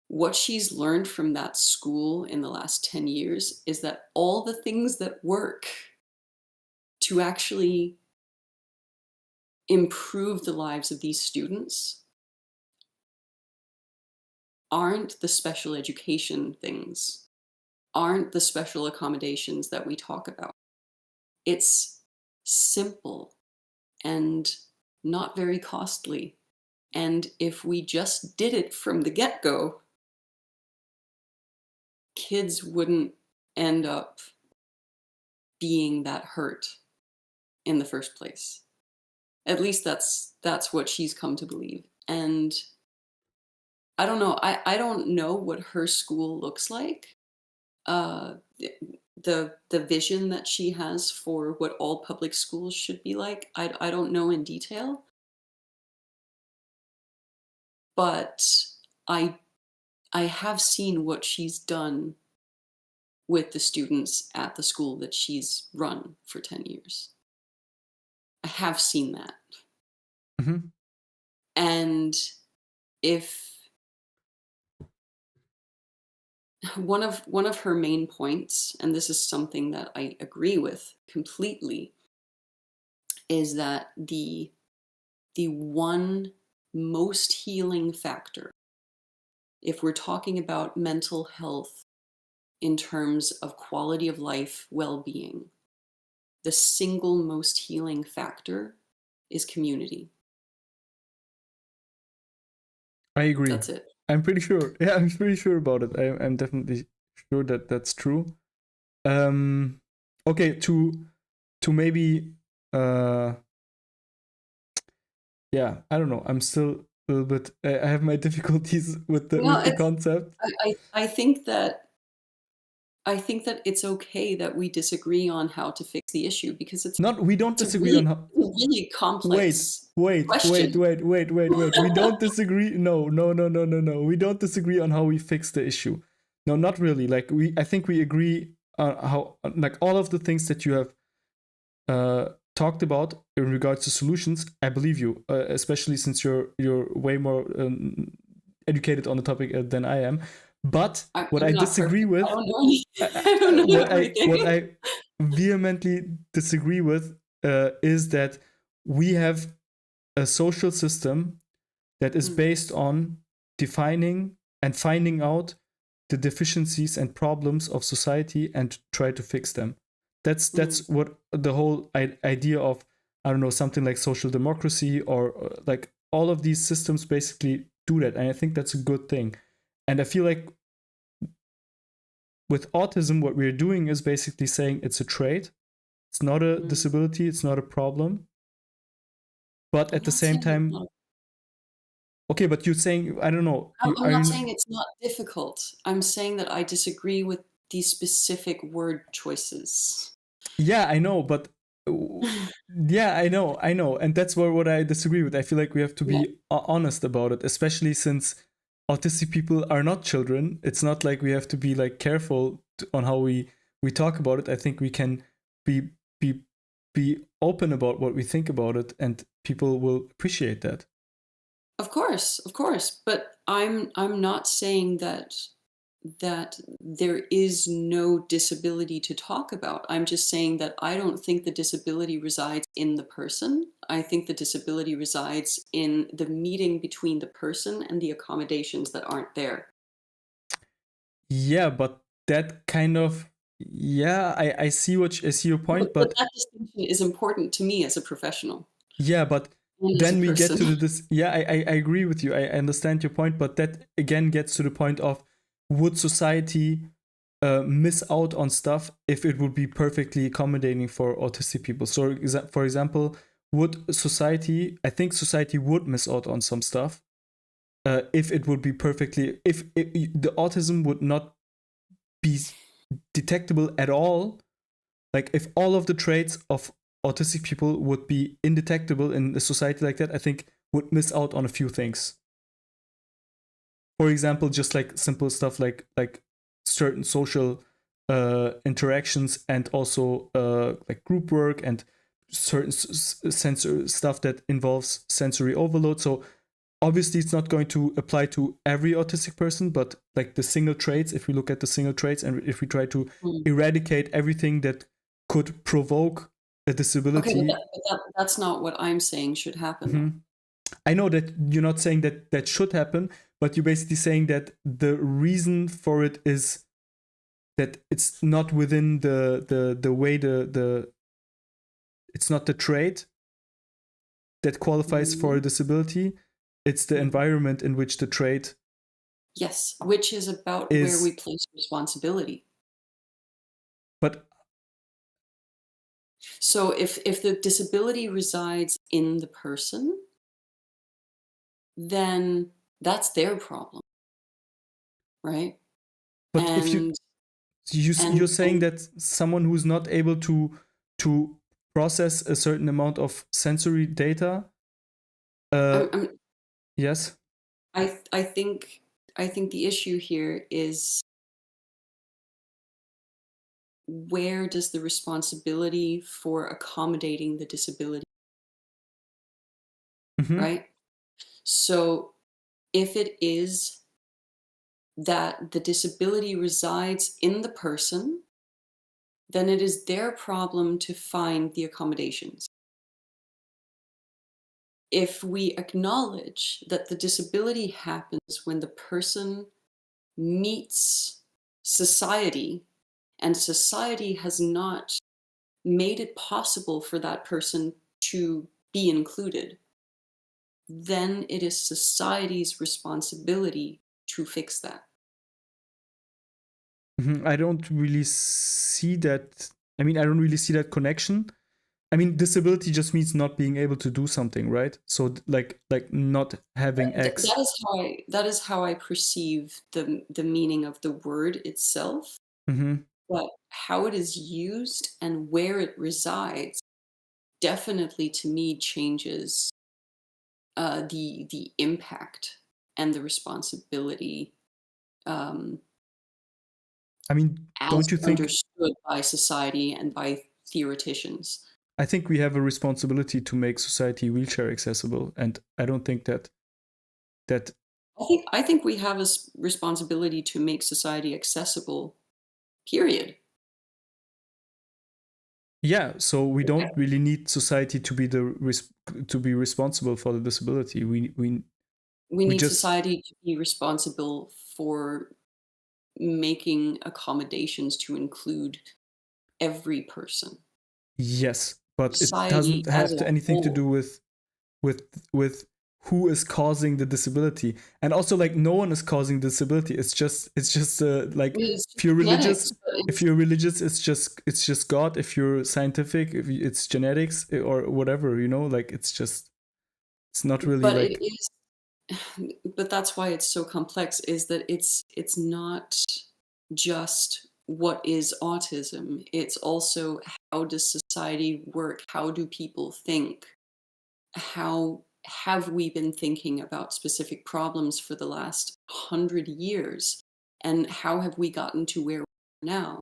What she's learned from that school in the last 10 years is that all the things that work to actually improve the lives of these students aren't the special education things, aren't the special accommodations that we talk about. It's simple and not very costly. And if we just did it from the get go, kids wouldn't end up being that hurt in the first place. At least that's what she's come to believe. And I don't know. I don't know what her school looks like. Uh, the vision that she has for what all public schools should be like. I don't know in detail, but I I have seen what she's done with the students at the school that she's run for 10 years. I have seen that. Hmm. And if one of her main points, and this is something that I agree with completely, is that the one most healing factor, if we're talking about mental health in terms of quality of life, well-being, the single most healing factor is community. I agree. That's it. I'm pretty sure. Yeah, I'm pretty sure about it. I'm definitely sure that that's true. Um. Okay. To maybe. Uh. Yeah. I don't know. I'm still a little bit. I have my difficulties No, with the it's concept. I think that it's okay that we disagree on how to fix the issue, because Not. We don't it's a disagree really on how. it's a really Wait, complex wait, wait, question. wait, wait, wait, wait. We don't disagree. No, no, no, no, no, no. We don't disagree on how we fix the issue. No, not really. Like I think we agree on how, like all of the things that you have talked about in regards to solutions. I believe you, especially since you're way more educated on the topic than I am. But I'm what I I'm not disagree perfect. I with, don't know any I don't know what everything. I vehemently disagree with is that we have a social system that is Mm, based on defining and finding out the deficiencies and problems of society and try to fix them. mm, That's what the whole idea of, I don't know, something like social democracy or like all of these systems basically do that, and I think that's a good thing. And I feel like with autism, what we're doing is basically saying it's a trait, it's not a mm. disability, it's not a problem, but I'm at the not same saying it's time, not okay, but you're saying, I don't know, I'm you I'm are not you saying it's not difficult. I'm saying that I disagree with these specific word choices. Yeah, I know, but yeah, I know, and that's what I disagree with. I feel like we have to Yeah. be honest about it, especially since autistic people are not children. It's not like we have to be like careful on how we talk about it. I think we can be be be open about what we think about it, and people will appreciate that. Of course, but I'm not saying that there is no disability to talk about. I'm just saying that I don't think the disability resides in the person. I think the disability resides in the meeting between the person and the accommodations that aren't there. Yeah, but that kind of, yeah, I see I see your point, But but that distinction is important to me as a professional yeah, but and as a then we get person. to this. Yeah, I agree with you. I understand your point, but that again gets to the point of, would society miss out on stuff if it would be perfectly accommodating for autistic people? So, for example, would society? I think society would miss out on some stuff if it would be perfectly, if the autism would not be detectable at all. Like if all of the traits of autistic people would be indetectable in a society like that, I think would miss out on a few things. For example, just like simple stuff like certain social interactions, and also like group work, and certain sensor stuff that involves sensory overload. So obviously it's not going to apply to every autistic person, but like the single traits, if we look at the single traits and if we try to Mm. eradicate everything that could provoke a Okay, disability. that's not what I'm saying should happen, though. Mhm. I know that you're not saying that that should happen, but you're basically saying that the reason for it is that it's not within the way the it's not the trait that qualifies for a Mhm. disability, it's the Mhm. environment in which the trait Yes, which is about where we is. place responsibility. But So if the disability resides in the person, then that's their problem, right? if And you're saying and that someone who's not able to process a certain amount of sensory data, uh I'm yes. I think the issue here is, where does the responsibility for accommodating the disability, Hmm. right? So if it is that the disability resides in the person, then it is their problem to find the accommodations. If we acknowledge that the disability happens when the person meets society, and society has not made it possible for that person to be included, then it is society's responsibility to fix that. I don't really see that. I mean, I don't really see that connection. I mean, disability just means not being able to do something, right? So like not having X. That is how I perceive the meaning of the word itself, Hmm. but how it is used and where it resides definitely to me changes the impact and the responsibility, um, I mean, as don't you think? understood by society and by theoreticians. I think we have a responsibility to make society wheelchair accessible, and I don't think that. I think we have a responsibility to make society accessible. Period. Yeah, so we don't really need society to be to be responsible for the disability. We We need just. society to be responsible for making accommodations to include every person. Yes, but it Society doesn't as have a anything to do whole. with with who is causing the disability. And also, like, no one is causing disability. It's just I like, mean, it's if just you're religious, genetics, but if you're religious, it's just God. If you're scientific, if it's genetics, or whatever, like, it's not really it like. is. But that's why it's so complex. Is that it's not just what is autism? It's also, how does society work? How do people think? How have we been thinking about specific problems for the last 100 years? And how have we gotten to where we are now?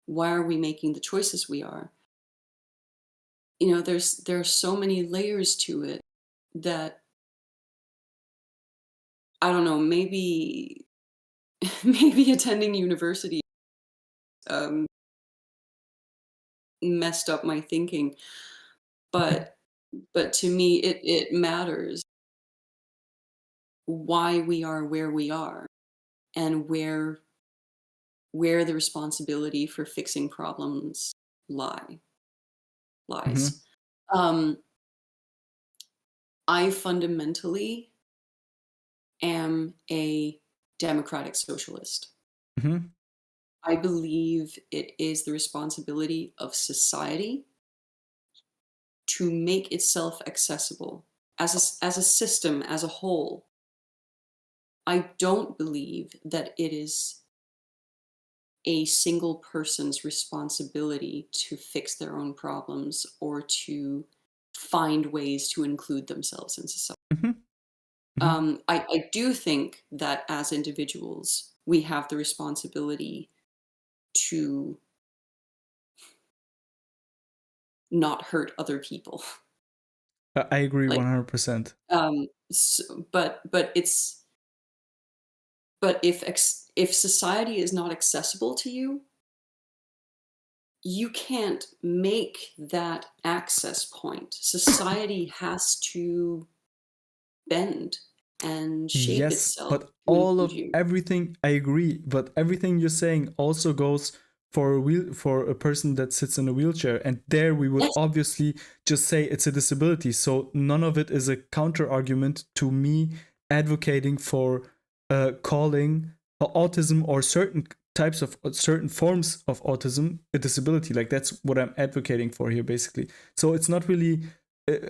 Why are we making the choices we are? You know, there are so many layers to it that, I don't know, maybe maybe attending university um, messed up my thinking, but to me it matters why we are where we are, and where the responsibility for fixing problems Mm-hmm. lies. Um, I fundamentally am a democratic socialist. Mm-hmm. I believe it is the responsibility of society to make itself accessible as a system, as a whole. I don't believe that it is a single person's responsibility to fix their own problems or to find ways to include themselves in society. Mm-hmm. Mm-hmm. I do think that as individuals, we have the responsibility to not hurt other people. I agree Like, 100%. but it's but if society is not accessible to you, you can't make that access point. Society has to bend and shape Yes, itself but to all include of you. everything I agree, but everything you're saying also goes for for a person that sits in a wheelchair, and there we would Yes. obviously just say it's a disability. So none of it is a counter argument to me advocating for calling autism or certain types of certain forms of autism a disability. Like that's what I'm advocating for here, basically. So it's not really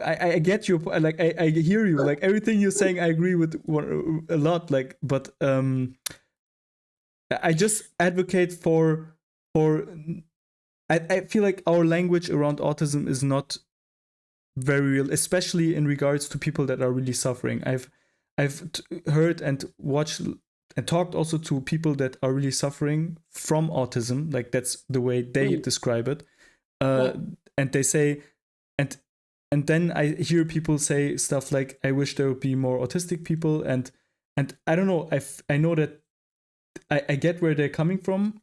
I get your like I hear you like everything you're saying I agree with a lot like but I just advocate for I feel like our language around autism is not very real, especially in regards to people that are really suffering. I've heard and watched and talked also to people that are really suffering from autism, like that's the way they Mm, describe it, uh, yeah. and they say and then I hear people say stuff like I wish there would be more autistic people and I don't know I know that I get where they're coming from,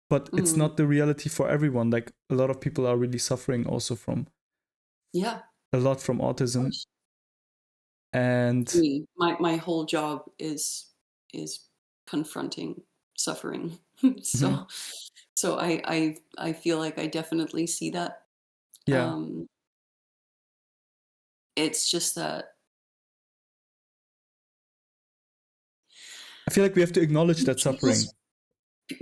but it's Mm, not the reality for everyone. Like a lot of people are really suffering also from yeah, a lot from of autism. course. I And mean, my whole job is confronting suffering. mhm, So I feel like I definitely see that. yeah, Um, it's just that I feel like we have to acknowledge that suffering. people's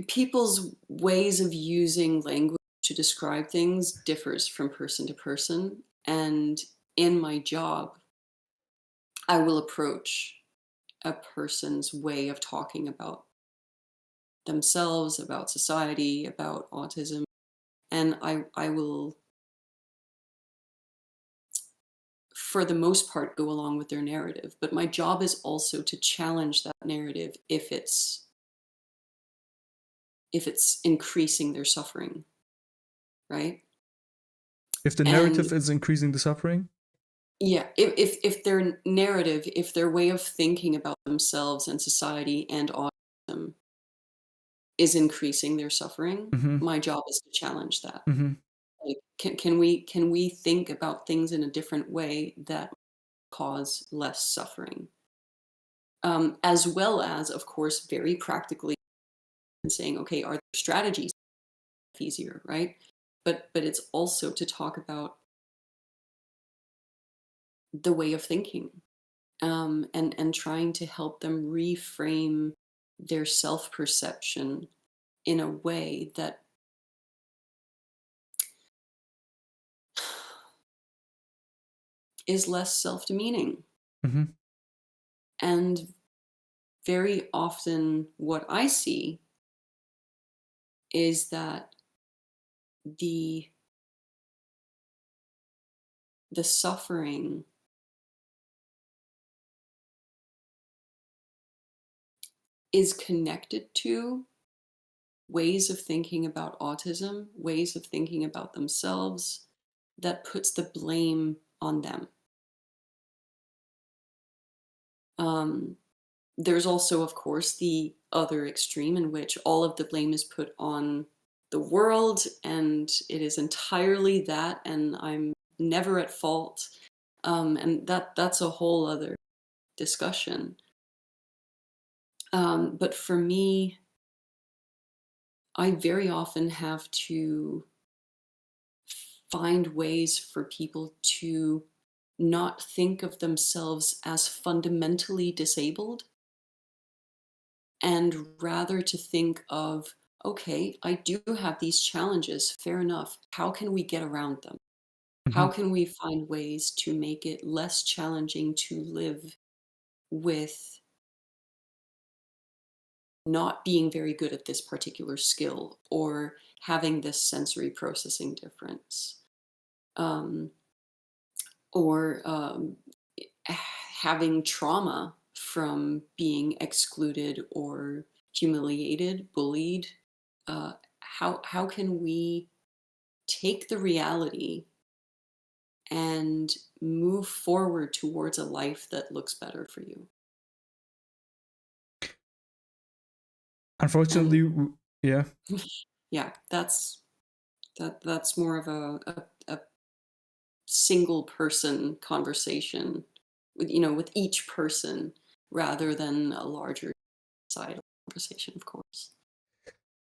people's ways of using language to describe things differs from person to person. And in my job, I will approach a person's way of talking about themselves, about society, about autism, and I will, for the most part, go along with their narrative. But my job is also to challenge that narrative if it's increasing their suffering, right? If the And narrative is increasing the suffering. yeah, if their narrative, if their way of thinking about themselves and society and autism is increasing their suffering, Mm-hmm, my job is to challenge that. mm-hmm, Like, can we think about things in a different way that cause less suffering? As well as, of course, very practically saying, okay, are there strategies easier, right? But it's also to talk about the way of thinking, and trying to help them reframe their self perception in a way that is less self demeaning. mm-hmm, And very often, what I see is that the suffering is connected to ways of thinking about autism, ways of thinking about themselves that puts the blame on them. Um, there's also, of course, the other extreme in which all of the blame is put on the world and it is entirely that, and I'm never at fault. And that's a whole other discussion. But for me, I very often have to find ways for people to not think of themselves as fundamentally disabled, and rather to think of, okay, I do have these challenges, fair enough. How can we get around them? How Mhm. can we find ways to make it less challenging to live with not being very good at this particular skill or having this sensory processing difference? Um, or having trauma from being excluded or humiliated, bullied. How can we take the reality and move forward towards a life that looks better for you? Unfortunately, And yeah. yeah, that's more of a single person conversation with, with each person rather than a larger societal conversation, of course.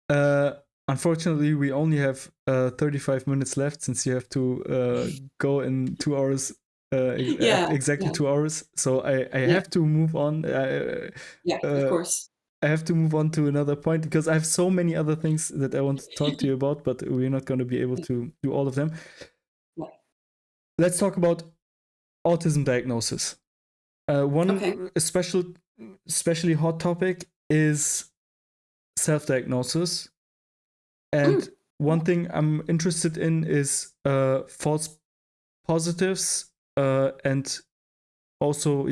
Uh, Unfortunately, we only have 35 minutes left since you have to go in 2 hours, Yeah, exactly yeah, 2 hours. So I yeah, have to move on. yeah, of Uh, course. I have to move on to another point because I have so many other things that I want to talk to you about, but we're not going to be able to do all of them. Yeah. Let's talk about autism diagnosis. Okay. One especially hot topic is self-diagnosis. And Mm, one thing I'm interested in is false positives, and also,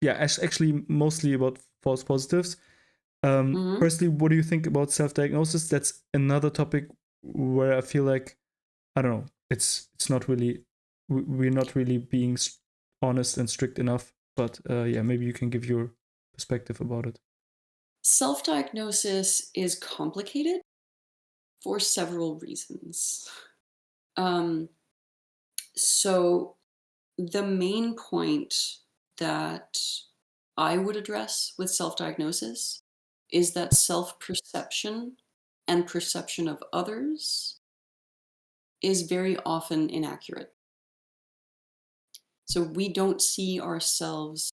actually mostly about false positives. mhm. Firstly, what do you think about self-diagnosis? That's another topic where I feel like, I don't know, it's not really, we're not really being honest and strict enough. But yeah, maybe you can give your perspective about it. Self-diagnosis is complicated for several reasons. Um, so the main point that I would address with self-diagnosis is that self-perception and perception of others is very often inaccurate. So we don't see ourselves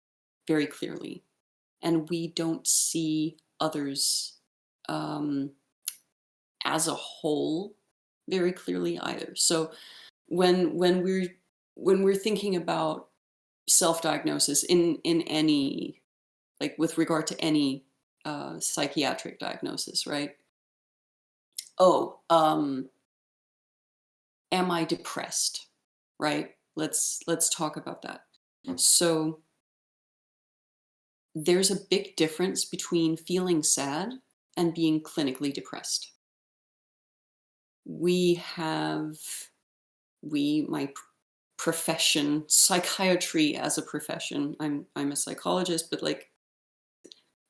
very clearly, and we don't see others um, as a whole very clearly either. So when we're thinking about self-diagnosis in any, like with regard to any psychiatric diagnosis, right? Oh, am I depressed? Right? Let's talk about that. So there's a big difference between feeling sad and being clinically depressed. We have my profession, psychiatry as a profession. I'm a psychologist, but like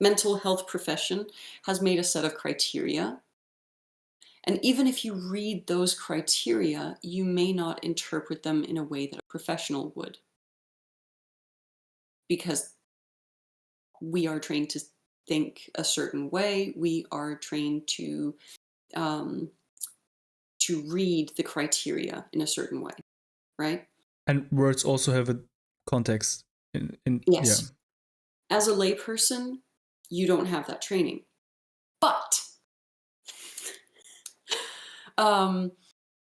mental health profession has made a set of criteria. And even if you read those criteria, you may not interpret them in a way that a professional would, because we are trained to think a certain way. We are trained um, to read the criteria in a certain way, right? And words also have a context in yeah. Yes. As a layperson, you don't have that training. But um,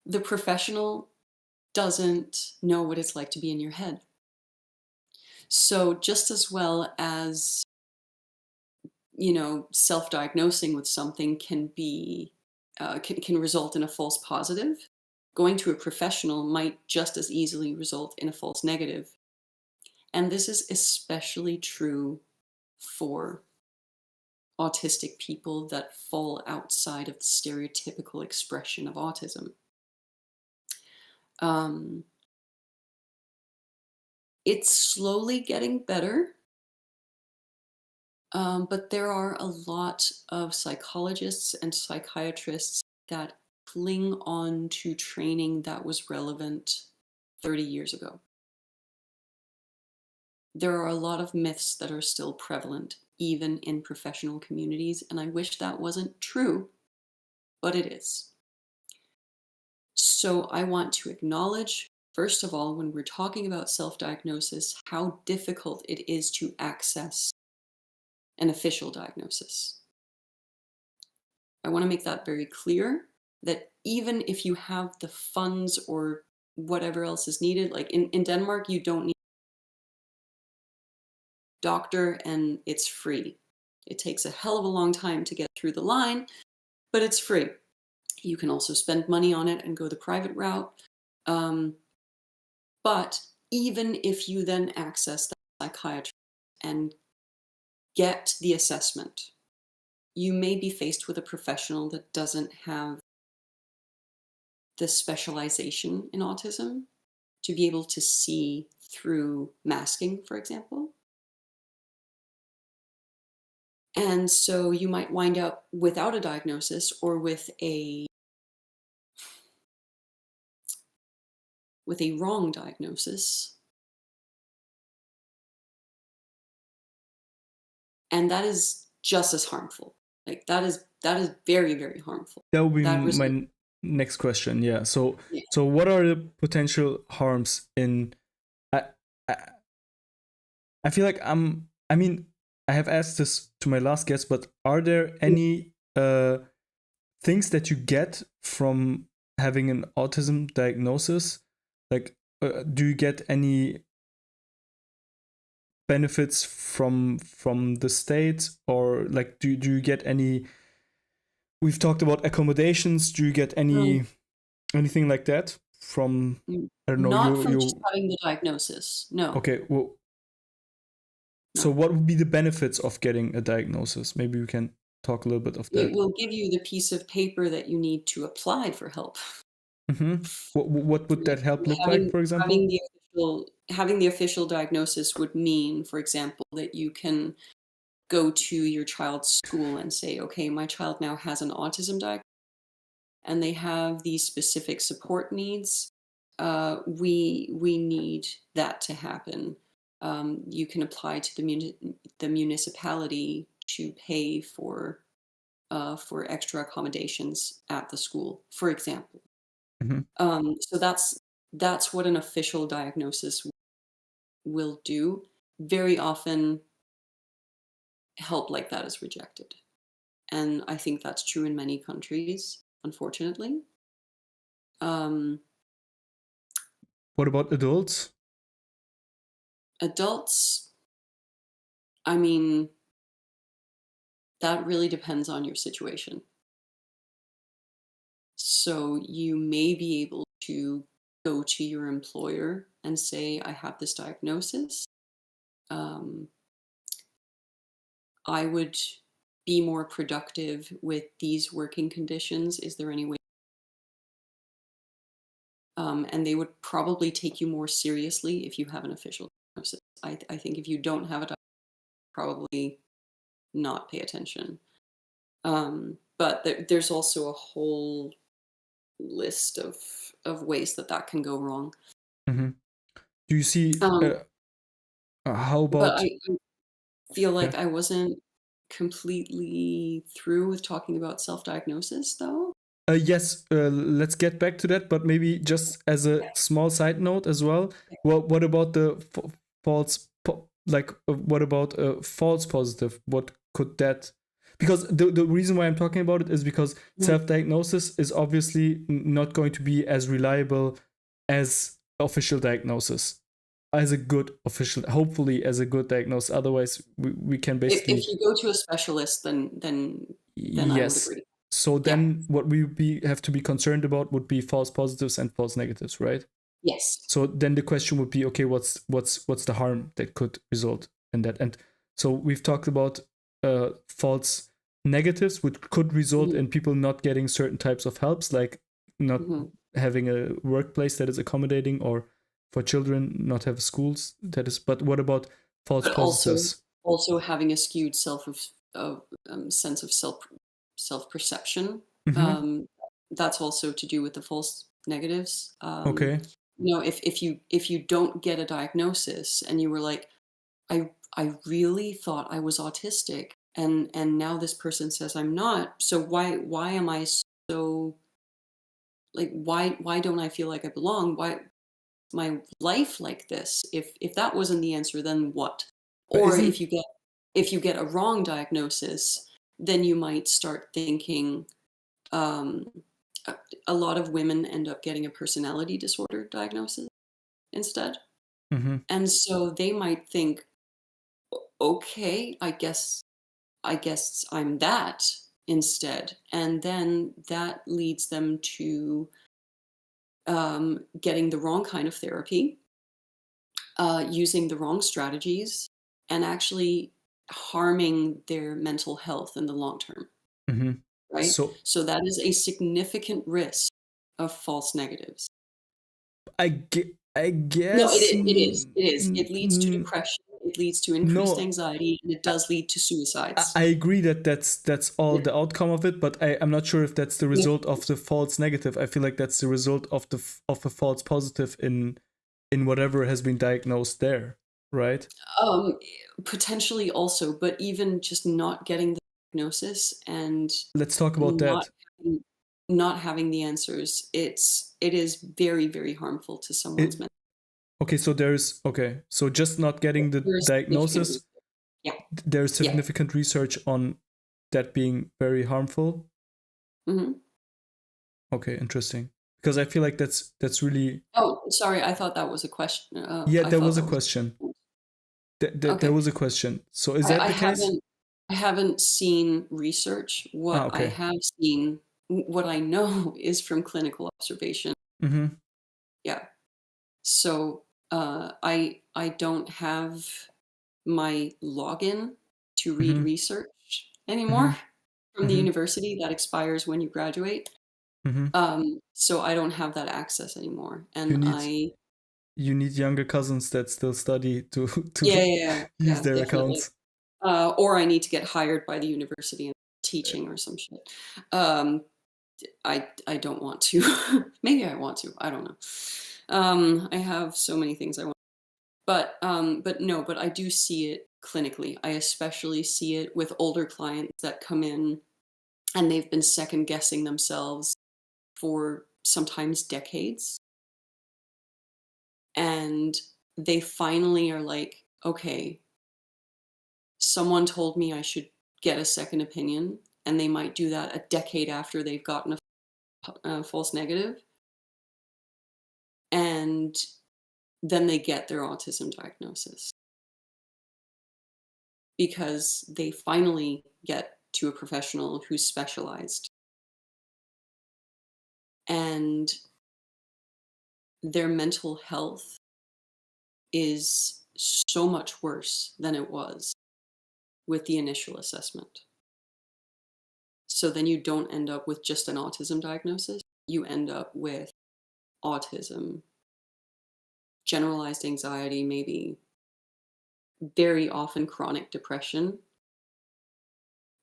the professional doesn't know what it's like to be in your head. So just as well as, self-diagnosing with something can be can result in a false positive. Going to a professional might just as easily result in a false negative. And this is especially true for autistic people that fall outside of the stereotypical expression of autism. Um, it's slowly getting better, but there are a lot of psychologists and psychiatrists that cling on to training that was relevant 30 years ago. There are a lot of myths that are still prevalent, even in professional communities, and I wish that wasn't true, but it is. So I want to acknowledge, first of all, when we're talking about self-diagnosis, how difficult it is to access an official diagnosis. I want to make that very clear, that even if you have the funds or whatever else is needed, like in Denmark, you don't need a doctor and it's free. It takes a hell of a long time to get through the line, but it's free. You can also spend money on it and go the private route. But even if you then access the psychiatrist and get the assessment, you may be faced with a professional that doesn't have the specialization in autism to be able to see through masking, for example. And so you might wind up without a diagnosis or with a wrong diagnosis. And that is just as harmful. Like that is very, very harmful. That would be That my next question. Yeah. So yeah. so what are the potential harms in? I I, I feel like I mean, I have asked this to my last guest, but are there any things that you get from having an autism diagnosis? Like, do you get any benefits from the state, or like do you get any? We've talked about accommodations. Do you get anything like that from? I don't know. Not from just You having the diagnosis. No. okay? Well, so No. what would be the benefits of getting a diagnosis? Maybe we can talk a little bit of It that. will give you the piece of paper that you need to apply for help. Mm-hmm. What would that help look like, Having for example? having the official diagnosis would mean, for example, that you can go to your child's school and say, okay, my child now has an autism diagnosis and they have these specific support needs. We need that to happen. You can apply to the municipality to pay for extra accommodations at the school, for example. Mm-hmm. So that's what an official diagnosis will do. Very often, help like that is rejected, and I think that's true in many countries, unfortunately. Um, What about adults? Adults, I mean, that really depends on your situation. So you may be able to go to your employer and say, I have this diagnosis. Um, I would be more productive with these working conditions. Is there any way? And they would probably take you more seriously if you have an official diagnosis. I think if you don't have a diagnosis, probably not pay attention. But there's also a whole list of ways that can go wrong. Mm-hmm. Do you see? Um, How but about? I feel Yeah. like I wasn't completely through with talking about self-diagnosis, though. Yes, let's get back to that, but maybe just as a small side note as well. Well, what about the what about a false positive? What could that? Because the reason why I'm talking about it is because Mm. self-diagnosis is obviously not going to be as reliable as official diagnosis, as a good official, hopefully as a good diagnosis. Otherwise, we can basically If you go to a specialist, then I would yes. agree. So Yeah. then what we have to be concerned about would be false positives and false negatives, right? Yes. So then the question would be, okay, what's the harm that could result in that? And so we've talked about false negatives, which could result Mm-hmm. in people not getting certain types of helps, like not Mm-hmm. having a workplace that is accommodating, or for children not have schools that is. But what about false But positives? also having a skewed sense of self perception. Mm-hmm. Um, that's also to do with the false negatives. Okay. If you don't get a diagnosis and you were like, I really thought I was autistic, and now this person says I'm not. So why am I so like why don't I feel like I belong? Why my life like this? If that wasn't the answer, then what? But Or isn't if you get a wrong diagnosis, then you might start thinking. Um, a, a lot of women end up getting a personality disorder diagnosis instead, mm-hmm. and so they might think, okay, I guess I'm that instead, and then that leads them to getting the wrong kind of therapy, using the wrong strategies, and actually harming their mental health in the long term, Mm-hmm. right? So So that is a significant risk of false negatives. I No, guess it is. It is. It leads to depression. It leads to increased no. anxiety, and it does lead to I suicides. agree that that's all Yeah. the outcome of it, but I'm not sure if that's the Yeah. result of the false negative. I feel like that's the result of of a false positive in whatever has been diagnosed there, right? Um, Potentially also, but even just not getting the diagnosis and Let's talk about not that. having, not having the answers, it is very, very harmful to someone's It mental. okay, so just not getting the There's significant diagnosis, research. Yeah, there's yeah. significant research on that being very harmful. Hmm. Okay, interesting. Because I feel like that's really Oh, sorry. I thought that was a question. yeah, I there thought was a that was. question. There Okay. was a question. So is I that the case? haven't. I haven't seen research. Ah, What I okay. have seen, what I know, is from clinical observation. Mm-hmm. Yeah. So I don't have my login to read Mm-hmm. research anymore Mm-hmm. from the Mm-hmm. university that expires when you graduate. Mm-hmm. So I don't have that access anymore, You and need I you need younger cousins that still study to yeah, to yeah, yeah, use yeah, their definitely. accounts. Or I need to get hired by the university and teaching or some shit. Um, I don't want to. Maybe I want to. I don't know. I have so many things I want, but no, but I do see it clinically. I especially see it with older clients that come in and they've been second guessing themselves for sometimes decades, and they finally are like, okay, someone told me I should get a second opinion, and they might do that a decade after they've gotten a false negative, and then they get their autism diagnosis because they finally get to a professional who's specialized, and their mental health is so much worse than it was with the initial assessment. So then you don't end up with just an autism diagnosis. You end up with autism, generalized anxiety, maybe very often chronic depression,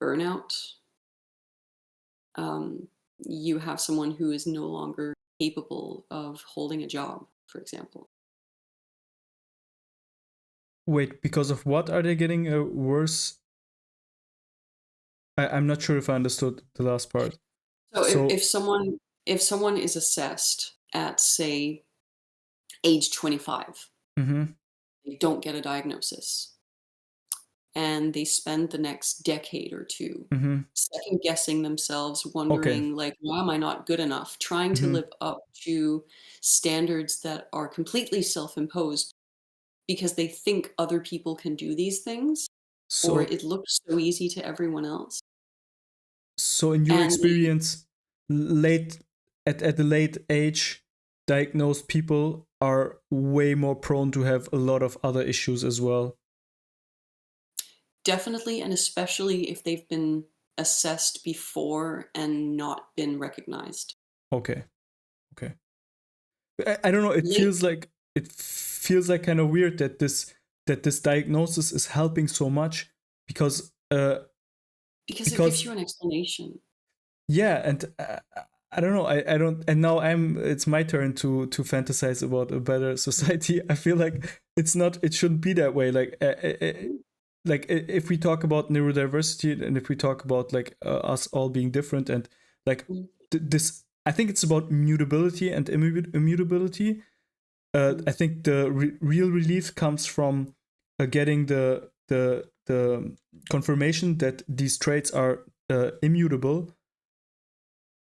burnout. You have someone who is no longer capable of holding a job, for example. Wait, because of what are they getting a worse? I'm not sure if I understood the last part. So So, if someone is assessed at, say, age 25, mm-hmm. they don't get a diagnosis, and they spend the next decade or two Mm-hmm. second guessing themselves, Okay. wondering like, why am I not good enough, trying to Mm-hmm. live up to standards that are completely self-imposed because they think other people can do these things, or So it looks so easy to everyone else. So in your And experience, late at the late age, diagnosed people are way more prone to have a lot of other issues as well. definitely, and especially if they've been assessed before and not been recognized. Okay. Okay. I don't know. Late, It feels like kind of weird that this diagnosis is helping so much because because it gives because you an explanation. yeah, and I don't know. I don't. And now it's my turn to fantasize about a better society. I feel like it's not. It shouldn't be that way. If we talk about neurodiversity and if we talk about like us all being different and like Mm, this, I think it's about mutability and immutability. mm. I think the real relief comes from getting the confirmation that these traits are immutable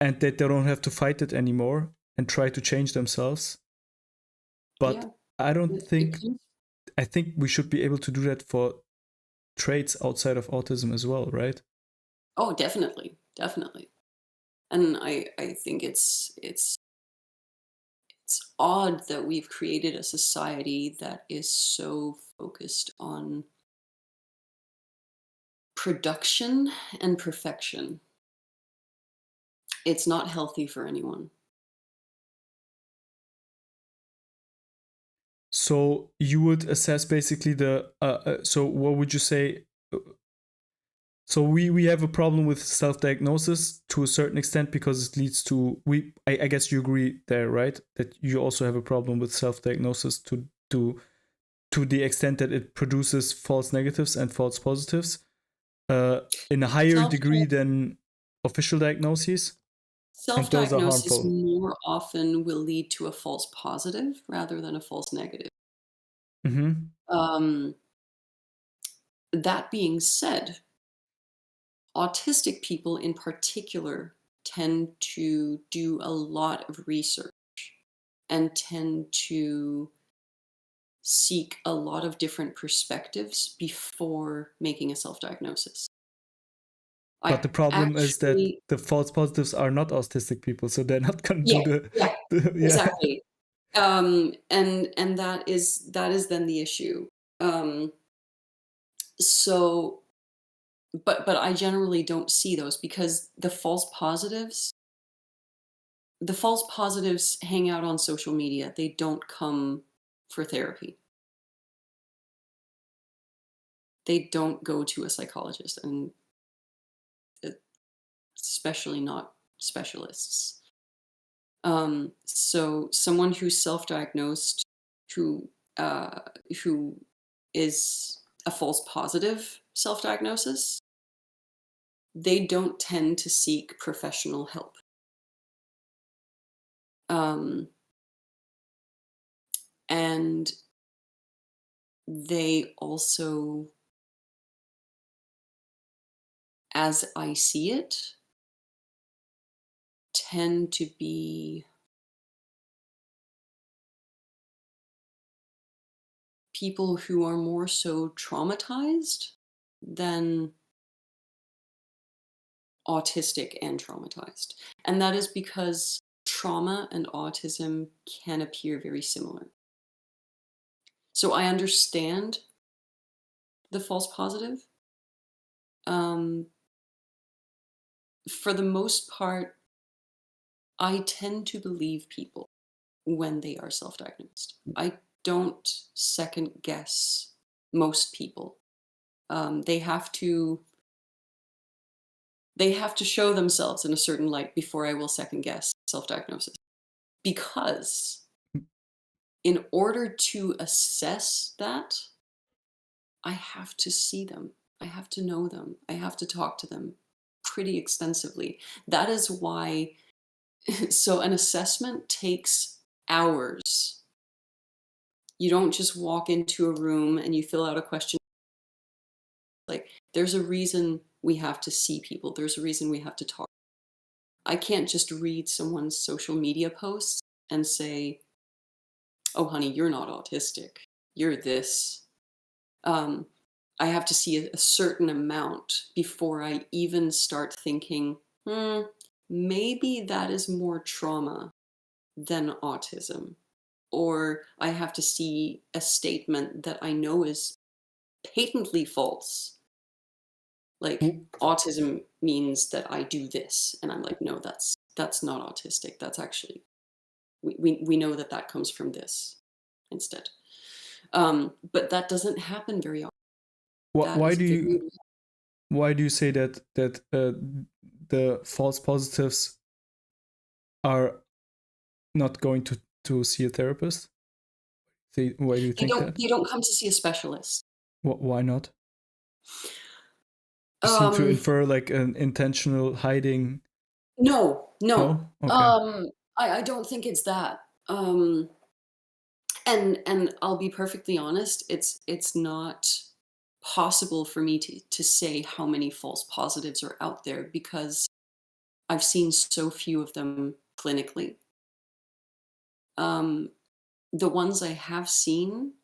and that they don't have to fight it anymore and try to change themselves. But Yeah, I don't it think comes. I think we should be able to do that for traits outside of autism as well, right? Oh, definitely, definitely. And I think it's odd that we've created a society that is so focused on production and perfection. It's not healthy for anyone. So you would assess basically so what would you say? So we have a problem with self-diagnosis to a certain extent because it leads to I guess you agree there, right? That you also have a problem with self-diagnosis to the extent that it produces false negatives and false positives in a higher Self degree than official diagnoses, and those are Self-diagnosis harmful. more often will lead to a false positive rather than a false negative. Mm-hmm. Um, that being said, autistic people in particular tend to do a lot of research and tend to seek a lot of different perspectives before making a self-diagnosis. But I the problem is that actually, the false positives are not autistic people, so they're not gonna yeah, do the, yeah, yeah. exactly. And that is then the issue. Um, so, but I generally don't see those because the false positives hang out on social media. They don't come for therapy. They don't go to a psychologist, and uh, especially not specialists. So someone who's self-diagnosed, who uh, who is a false positive self-diagnosis, they don't tend to seek professional help. Um, and they also, as I see it, tend to be people who are more so traumatized than autistic and traumatized. And that is because trauma and autism can appear very similar. So I understand the false positive. Um, for the most part, I tend to believe people when they are self diagnosed. I don't second guess most people. They have to show themselves in a certain light before I will second guess self diagnosis, because in order to assess that, I have to see them. I have to know them. I have to talk to them pretty extensively. That is why, so an assessment takes hours. You don't just walk into a room and you fill out a question. Like, there's a reason we have to see people, there's a reason we have to talk. I can't just read someone's social media posts and say, oh, honey, you're not autistic. You're this. Um, I have to see a certain amount before I even start thinking, "Hmm, maybe that is more trauma than autism." Or I have to see a statement that I know is patently false. Like, W- autism means that I do this, and I'm like, "No, that's not autistic. That's actually we know that that comes from this instead." But that doesn't happen very often. wh- That why is do you very why do you say that the false positives are not going to see a therapist? Why do you think that? they don't come to see a specialist. Why not? You seem to Um, infer like an intentional hiding. no, no. No? Okay. I don't think it's that. And I'll be perfectly honest, it's not possible for me to say how many false positives are out there because I've seen so few of them clinically. Um, the ones I have seen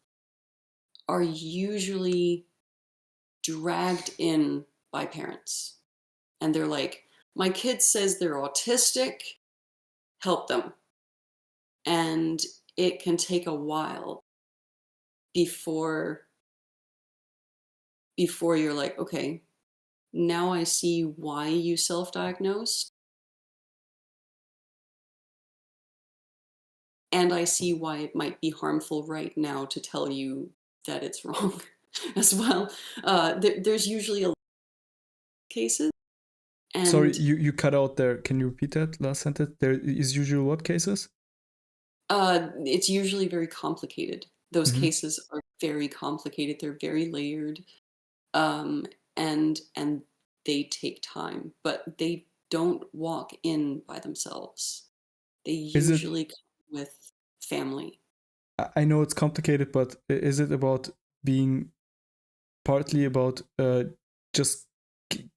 are usually dragged in by parents. And they're like, my kid says they're autistic, help them. And it can take a while before you're like, okay, now I see why you self-diagnosed, and I see why it might be harmful right now to tell you that it's wrong as well. There's usually a lot of cases, Sorry, and you cut out there. Can you repeat that last sentence? There is usual what cases? it's usually very complicated. Those Hmm. cases are very complicated. They're very layered, um, and they take time, but they don't walk in by themselves. They Is it? usually come with family. I know it's complicated, but is it about being partly about just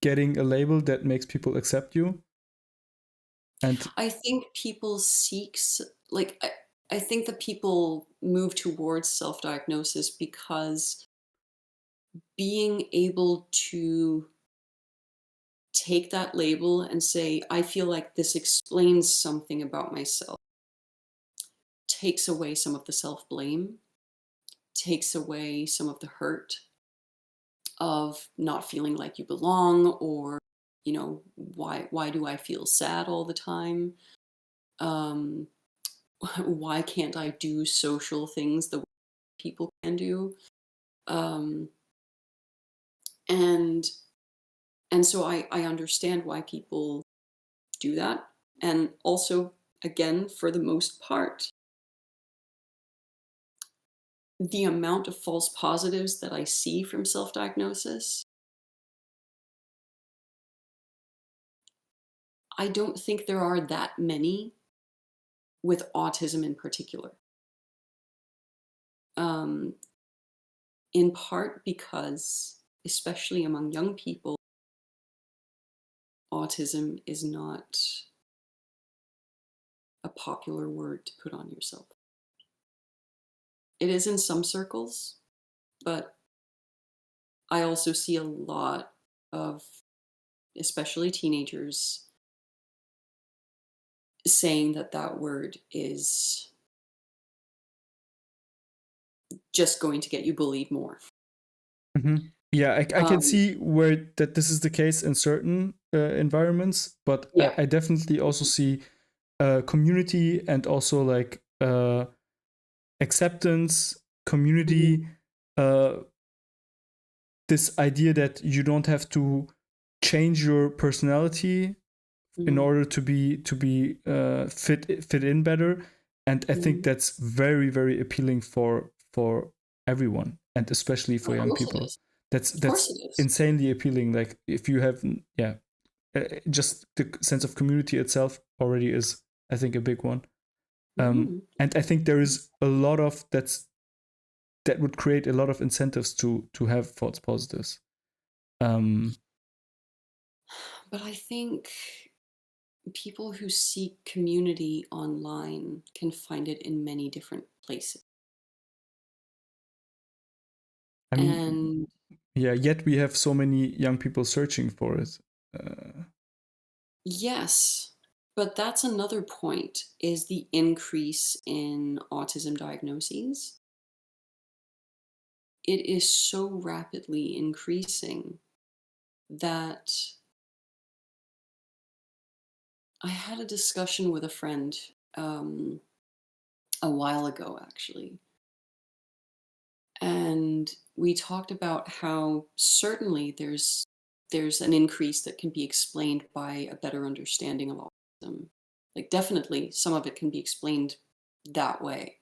getting a label that makes people accept you? And I think people like I think that people move towards self-diagnosis because being able to take that label and say, I feel like this explains something about myself, takes away some of the self-blame, takes away some of the hurt of not feeling like you belong, or why do I feel sad all the time? um why can't I do social things the way people can do? um and so I understand why people do that. And also, again, for the most part, the amount of false positives that I see from self-diagnosis, I don't think there are that many with autism in particular. um in part because, especially among young people, autism is not a popular word to put on yourself. It is in some circles, but I also see a lot of, especially teenagers, saying that that word is just going to get you bullied more. mhm. Yeah, I can Um, see where that this is the case in certain environments, but yeah. I definitely also see community and also like acceptance, Mhm, community, uh, this idea that you don't have to change your personality in mhm, order to be fit in better, and I think mhm. that's very very appealing for everyone, and especially for Of young course it people. is. That's Of course that's it is. insanely appealing. Like if you have, yeah, just the sense of community itself already is, I think, a big one. Mhm. And I think there is a lot of that would create a lot of incentives to have false positives. Um, But I think people who seek community online can find it in many different places. I mean, And Yeah, yet we have so many young people searching for it. Yes, but that's another point, is the increase in autism diagnoses. It is so rapidly increasing that I had a discussion with a friend um, a while ago, actually, and we talked about how certainly there's an increase that can be explained by a better understanding of autism. Like definitely, some of it can be explained that way.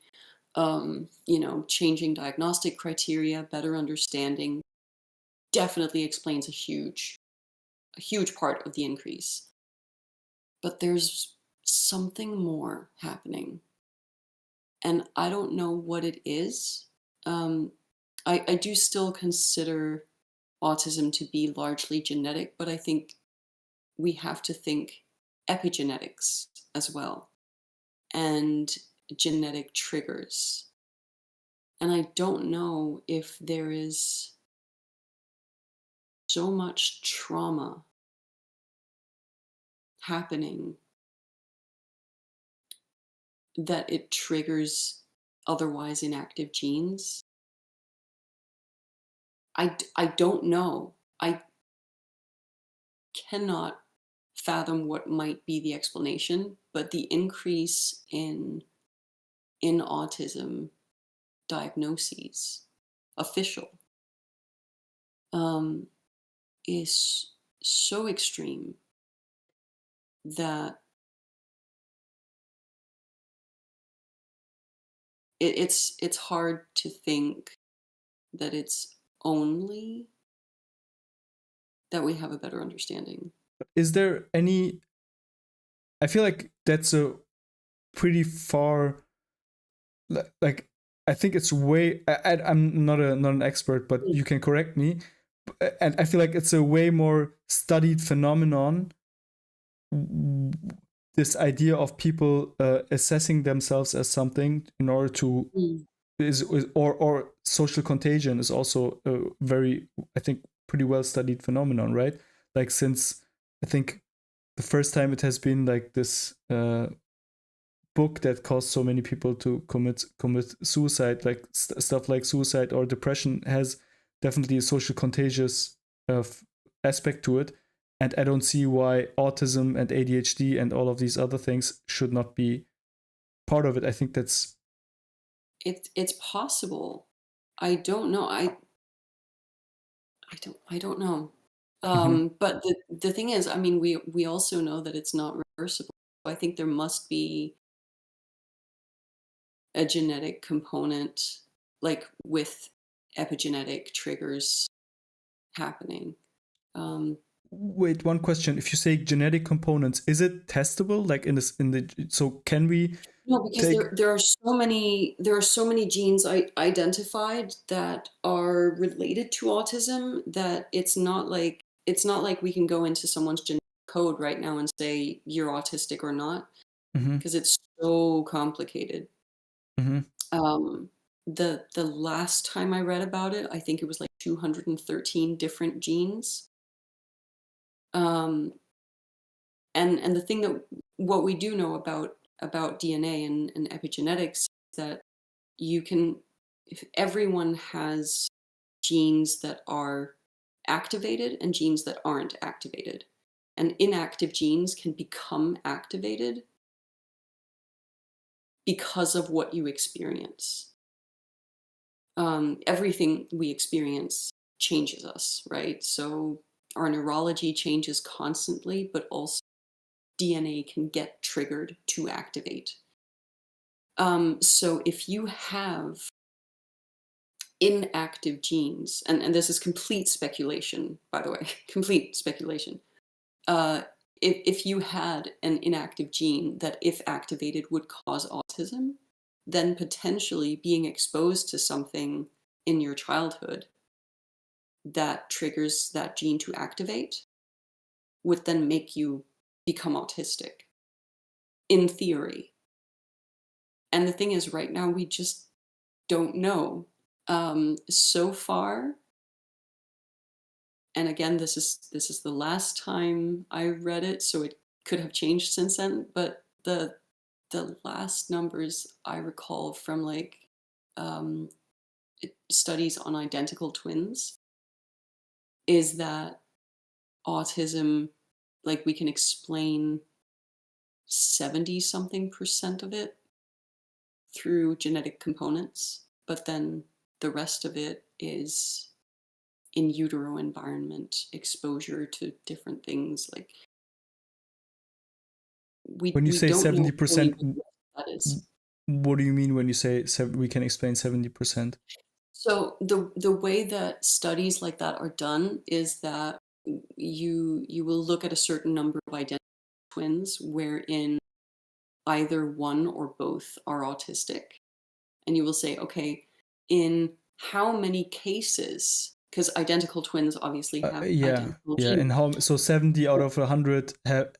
Changing diagnostic criteria, better understanding definitely explains a huge part of the increase. But there's something more happening, and I don't know what it is. Um, I do still consider autism to be largely genetic, but I think we have to think epigenetics as well, and genetic triggers. And I don't know if there is so much trauma happening that it triggers otherwise inactive genes. I don't know. I cannot fathom what might be the explanation, but the increase in autism diagnoses, official, um, is so extreme that it's hard to think that it's only that we have a better understanding. Is there any? I feel like that's a pretty far. Like I think it's way. I'm not an expert, but Mm, you can correct me. And I feel like it's a way more studied phenomenon, this idea of people assessing themselves as something in order to mm, or social contagion is also a very, I think, pretty well studied phenomenon, right? Like since I think the first time it has been like this book that caused so many people to commit suicide, like stuff like suicide or depression, has definitely a social contagious uh, aspect to it. And I don't see why autism and ADHD and all of these other things should not be part of it. I think that's. it's possible. I don't know. I don't know. Mhm. But the thing is, I mean, we also know that it's not reversible. I think there must be a genetic component, like with epigenetic triggers happening. Um, Wait, one question. If you say genetic components, is it testable? Like in this, in the, so can we no, because take? there are so many genes identified that are related to autism that it's not like we can go into someone's genetic code right now and say you're autistic or not, Mhm, because it's so complicated. mhm. Um, the last time I read about it, I think it was like 213 different genes. Um, and the thing that what we do know about DNA and epigenetics is that you can if everyone has genes that are activated and genes that aren't activated, and inactive genes can become activated because of what you experience. Everything we experience changes us, right? So our neurology changes constantly, but also DNA can get triggered to activate. So if you have inactive genes, and this is complete speculation, by the way, complete speculation. Uh, if you had an inactive gene that, if activated, would cause autism, then potentially being exposed to something in your childhood that triggers that gene to activate would then make you become autistic, in theory. And the thing is, right now, we just don't know. So far, and again, this is the last time I read it, so it could have changed since then. But the last numbers I recall from like um, studies on identical twins is that autism, like we can explain 70 something percent of it through genetic components, but then the rest of it is in utero environment, exposure to different things. Like When you we say don't know fully 70%, what that is. what do you mean when you say we can explain 70%? So the way that studies like that are done is that you will look at a certain number of identical twins wherein either one or both are autistic, and you will say, okay, in how many cases, because identical twins obviously have Yeah, identical yeah. genes. And how, so 70 out of 100 have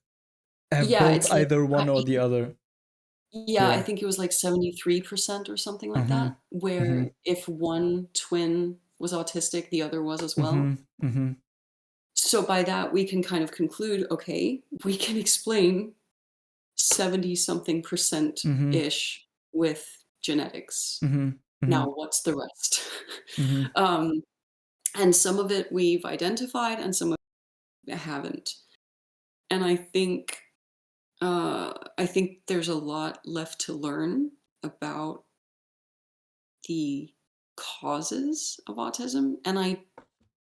Yeah, both it's like either one or the other. yeah, I Yeah. think it was like 73% or something like Mm-hmm. that, where Mm-hmm. if one twin was autistic, the other was as well. Mm-hmm. Mm-hmm. So by that, we can kind of conclude, okay, we can explain 70 something percent Mm-hmm. ish with genetics. Mm-hmm. Mm-hmm. Now, what's the rest? Mm-hmm. um, and some of it we've identified, and some of it haven't. And I think there's a lot left to learn about the causes of autism. And I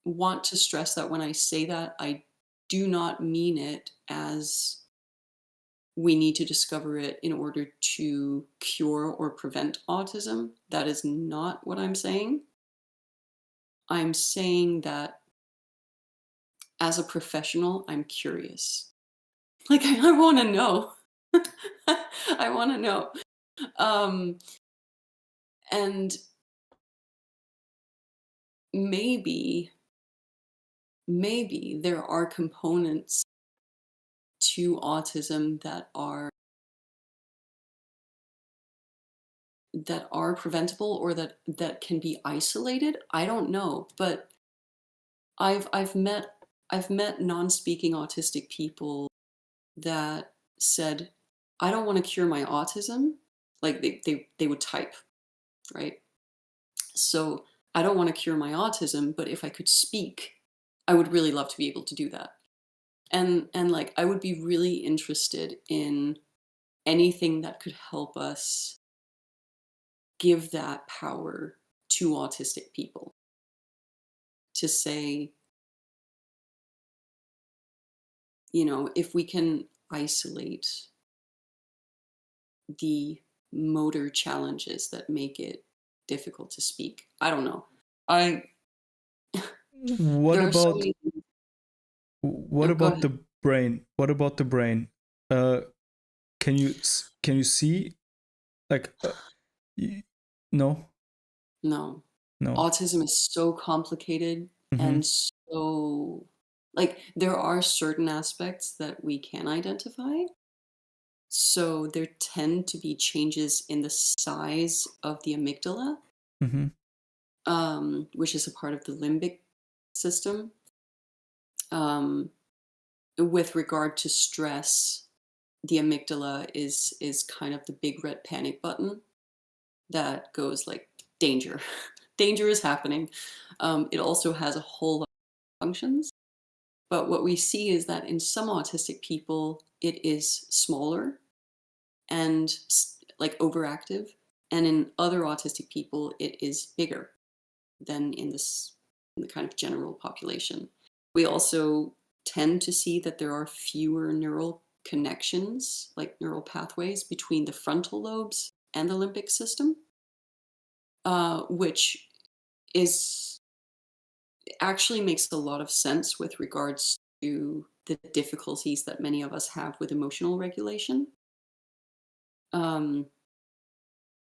want to stress that when I say that, I do not mean it as we need to discover it in order to cure or prevent autism. That is not what I'm saying. I'm saying that as a professional, I'm curious. Like, I want to know. I want to know. Um, and maybe, maybe there are components to autism that are preventable, or that can be isolated. I don't know, but I've met non-speaking autistic people that said, I don't want to cure my autism. Like they would type, right? So I don't want to cure my autism, but if I could speak, I would really love to be able to do that. And like I would be really interested in anything that could help us give that power to autistic people, to say, if we can isolate the motor challenges that make it difficult to speak. I don't know. I What There are so about many things. what Oh, go about ahead. the brain? What about the brain? Uh, can you see like y- no, No. no. Autism is so complicated, Mm-hmm. and so like there are certain aspects that we can identify. So there tend to be changes in the size of the amygdala, Mm-hmm. which is a part of the limbic system. Um, with regard to stress, the amygdala is kind of the big red panic button that goes like danger. Danger is happening. It also has a whole lot of functions, but what we see is that in some autistic people it is smaller and like overactive, and in other autistic people it is bigger than in the kind of general population. We also tend to see that there are fewer neural connections, like neural pathways between the frontal lobes and the limbic system, which is actually makes a lot of sense with regards to the difficulties that many of us have with emotional regulation. Um,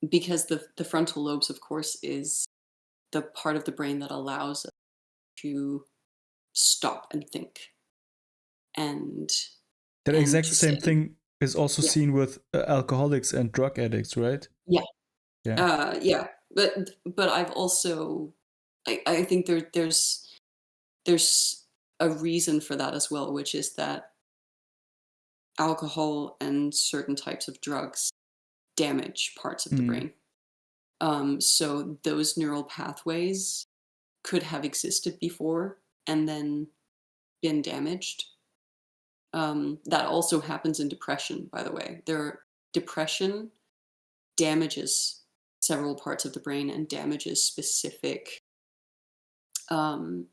because the frontal lobes, of course, is the part of the brain that allows us to stop and think and That and exact to same say, thing is also yeah, seen with alcoholics and drug addicts, right? yeah, Yeah. yeah. But I've also, I think there's a reason for that as well, which is that alcohol and certain types of drugs damage parts of the Mm. brain. So those neural pathways could have existed before and then been damaged. That also happens in depression, by the way. Depression damages several parts of the brain and damages specific. Um,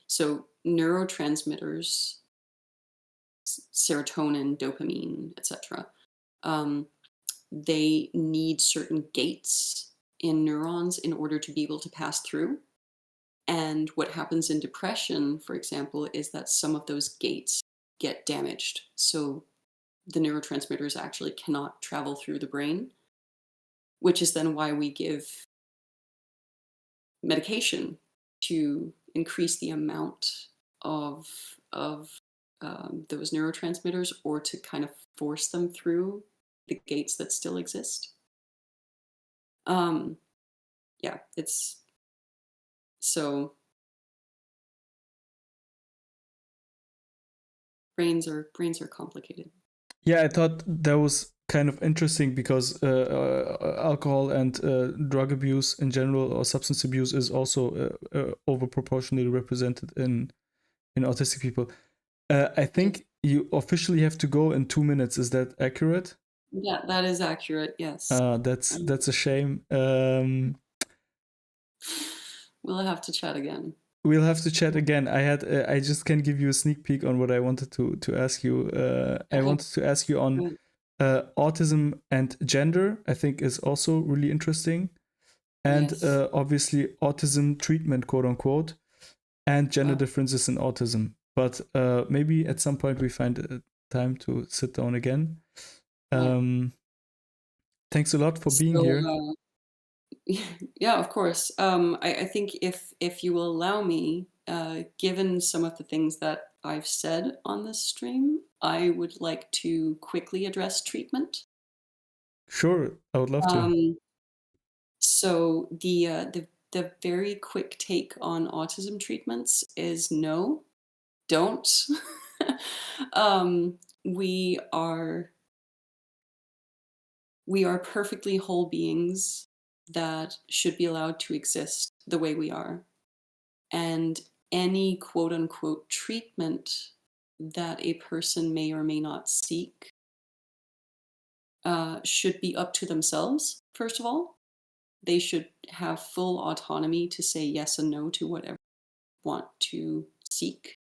so neurotransmitters, serotonin, dopamine, etc. Um, they need certain gates in neurons in order to be able to pass through. And what happens in depression, for example, is that some of those gates get damaged. So the neurotransmitters actually cannot travel through the brain, which is then why we give medication to increase the amount of those neurotransmitters, or to kind of force them through the gates that still exist. Um, yeah, it's so brains are complicated. Yeah, I thought that was kind of interesting because alcohol and drug abuse in general, or substance abuse, is also over proportionally represented in autistic people. I Yes. think you officially have to go in 2 minutes. Is that accurate? Yeah, that is accurate. Yes. That's a shame. We'll have to chat again. We'll have to chat again. I just can give you a sneak peek on what I wanted to ask you. I Okay. wanted to ask you on Good. autism and gender. I think is also really interesting, and Yes. obviously autism treatment, quote unquote, and gender Wow. differences in autism. But maybe at some point we find time to sit down again. Yeah. Um, Thanks a lot for being So, here. yeah, of course. I think if you will allow me, given some of the things that I've said on this stream, I would like to quickly address treatment. Sure, I would love to. Um, so the very quick take on autism treatments is no, don't. um, we are we are perfectly whole beings that should be allowed to exist the way we are. And any quote unquote treatment that a person may or may not seek should be up to themselves, first of all. They should have full autonomy to say yes and no to whatever they want to seek.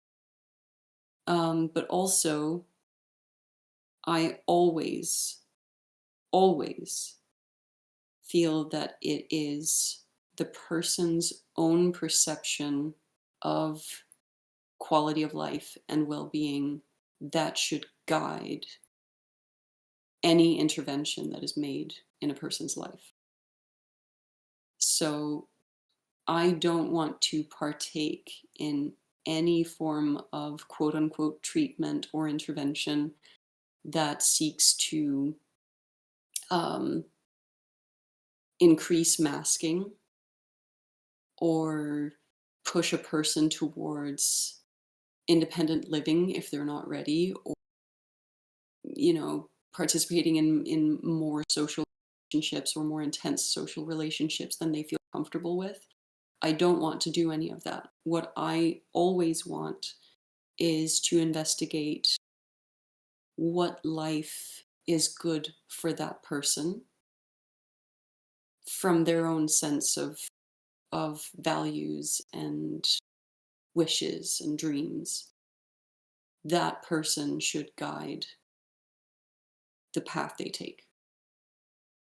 But also, I always feel that it is the person's own perception of quality of life and well-being that should guide any intervention that is made in a person's life. So I don't want to partake in any form of quote unquote treatment or intervention that seeks to um, increase masking or push a person towards independent living if they're not ready, or participating in more social relationships or more intense social relationships than they feel comfortable with. I don't want to do any of that. What I always want is to investigate what life is good for that person from their own sense of values and wishes and dreams. That person should guide the path they take.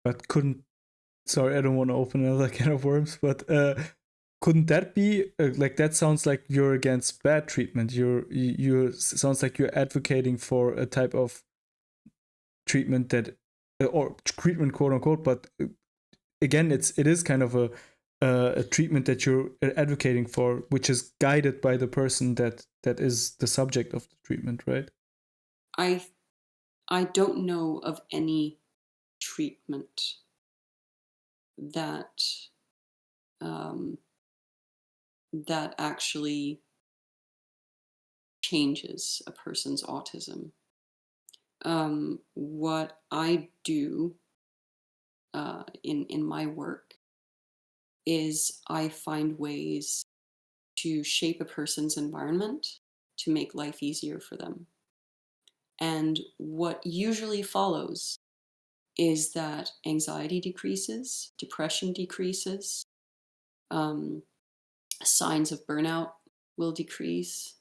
But couldn't sorry, I don't want to open another can of worms, but couldn't that be like that? Sounds like you're against bad treatment. You sounds like you're advocating for a type of treatment that or treatment, quote unquote. But again, it is kind of a treatment that you're advocating for, which is guided by the person that is the subject of the treatment, right? I I don't know of any treatment that um, that actually changes a person's autism. What I do in my work is I find ways to shape a person's environment to make life easier for them. And what usually follows is that anxiety decreases, depression decreases, um, signs of burnout will decrease.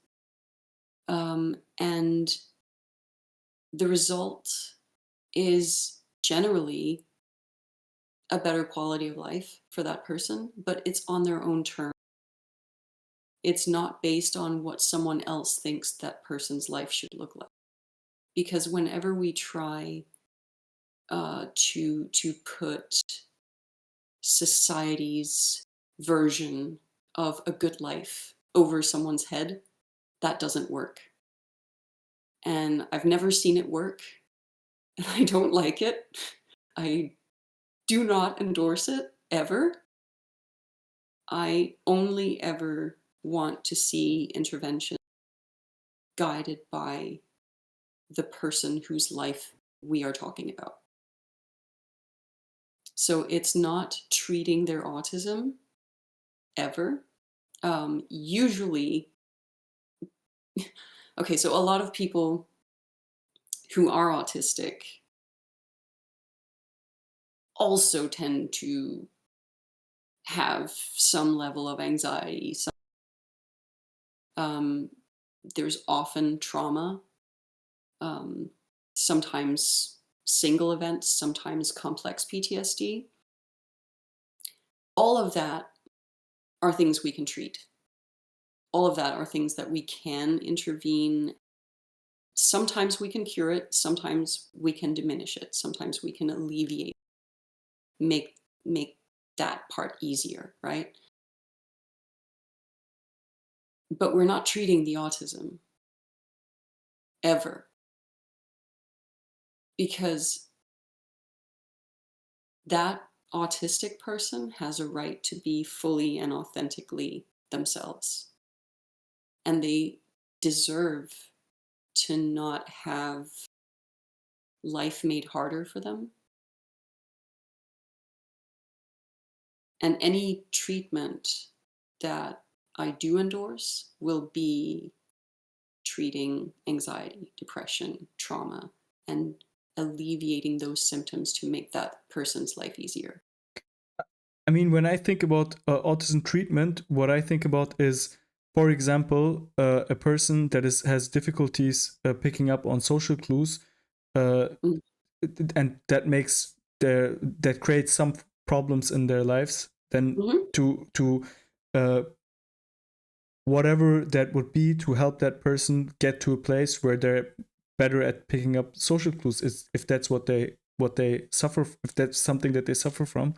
And the result is generally a better quality of life for that person, but it's on their own terms. It's not based on what someone else thinks that person's life should look like. Because whenever we try to put society's version of a good life over someone's head, that doesn't work. And I've never seen it work, and I don't like it. I do not endorse it ever. I only ever want to see intervention guided by the person whose life we are talking about. So it's not treating their autism ever. Usually, okay, so a lot of people who are autistic also tend to have some level of anxiety. Um, there's often trauma, um, sometimes single events, sometimes complex PTSD. All of that are things we can treat. All of that are things that we can intervene. Sometimes we can cure it, sometimes we can diminish it, sometimes we can alleviate, make that part easier, right? But we're not treating the autism ever, because that autistic person has a right to be fully and authentically themselves. And they deserve to not have life made harder for them. And any treatment that I do endorse will be treating anxiety, depression, trauma, and alleviating those symptoms to make that person's life easier. I mean, when I think about autism treatment, what I think about is, for example, a person that has difficulties picking up on social clues, uh, Mm. and that creates some problems in their lives. Then Mhm. to uh, whatever that would be to help that person get to a place where they're better at picking up social clues, is if that's what they suffer, if that's something that they suffer from.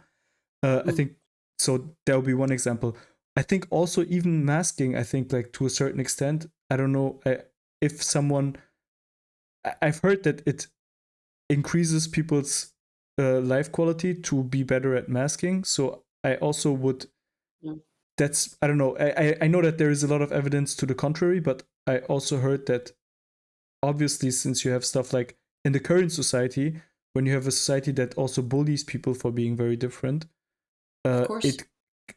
I Mm. think so. That would be one example. I think also even masking. I think like to a certain extent. I don't know if someone. I've heard that it increases people's life quality to be better at masking. So I also would. Mm. That's I don't know. I know that there is a lot of evidence to the contrary, but I also heard that obviously since you have stuff like in the current society, when you have a society that also bullies people for being very different, Of course. it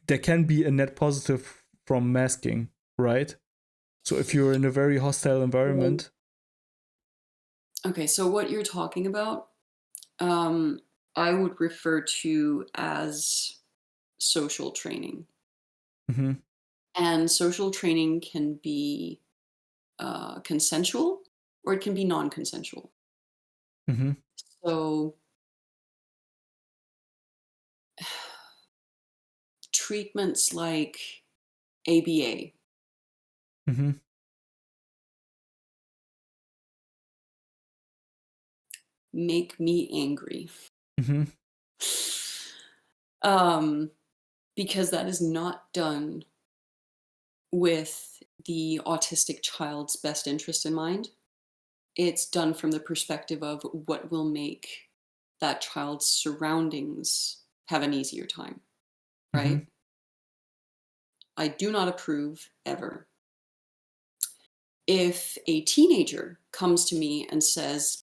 there can be a net positive from masking, right? So if you're in a very hostile Um, environment, okay, so what you're talking about, um, I would refer to as social training. mm-hmm, And social training can be consensual or it can be non consensual. mm-hmm, So, treatments like ABA mm-hmm, make me angry, mm-hmm, um, because that is not done with the autistic child's best interest in mind. It's done from the perspective of what will make that child's surroundings have an easier time, mm-hmm, right? I do not approve ever If a teenager comes to me and says,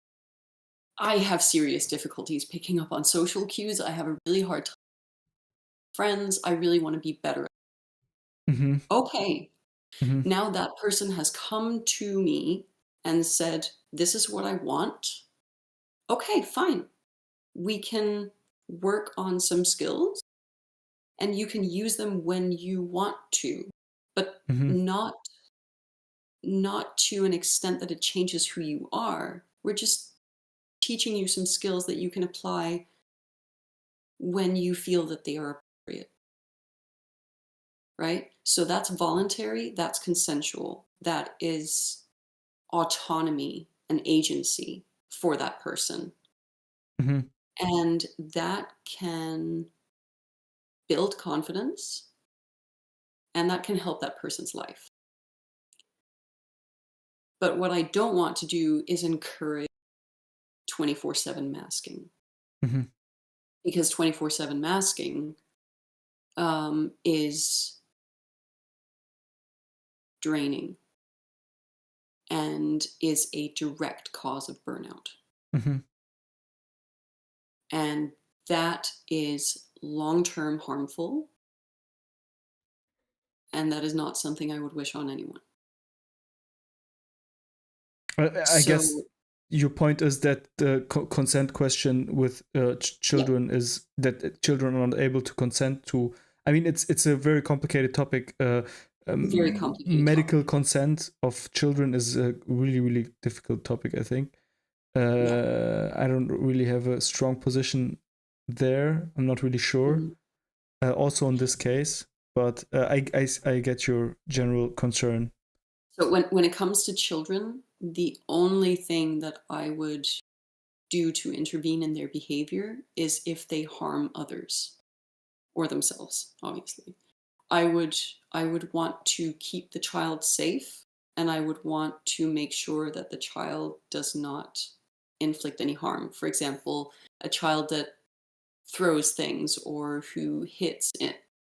I have serious difficulties picking up on social cues, I have a really hard time with friends, I really want to be better. Mm-hmm. Okay, Mm-hmm. now that person has come to me and said, this is what I want. Okay, fine. We can work on some skills and you can use them when you want to, but Mm-hmm. not to an extent that it changes who you are. We're just teaching you some skills that you can apply when you feel that they are appropriate, right? So that's voluntary, that's consensual, that is autonomy and agency for that person. Mm-hmm. And that can build confidence and that can help that person's life. But what I don't want to do is encourage 24/7 masking, Mm-hmm. because 24/7 masking is draining and is a direct cause of burnout. Mm-hmm. And that is long-term harmful. And that is not something I would wish on anyone. I guess So, your point is that the consent question with yeah, children is that children are not able to consent to. I mean, it's a very complicated topic. very complicated Medical topic. consent of children is a really difficult topic, I think. Yeah. I don't really have a strong position there. I'm not really sure. Mhm. Also in this case, but I get your general concern. So when it comes to children, the only thing that I would do to intervene in their behavior is if they harm others or themselves, obviously. I would I would want to keep the child safe, and I would want to make sure that the child does not inflict any harm. For example, a child that throws things or who hits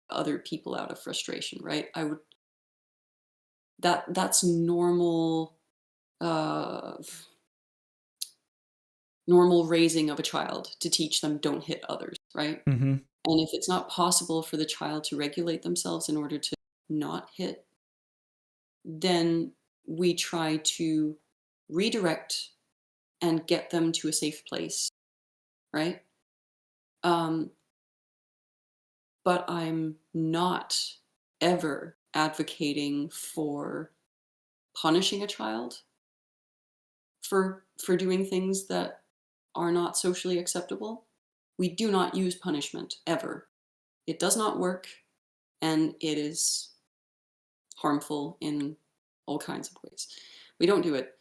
other people out of frustration, right? I would that's normal uh normal raising of a child to teach them don't hit others, right? Mm-hmm. And if it's not possible for the child to regulate themselves in order to not hit, then we try to redirect and get them to a safe place, right? Um, but I'm not ever advocating for punishing a child for doing things that are not socially acceptable. We do not use punishment ever. It does not work, and it is harmful in all kinds of ways. We don't do it.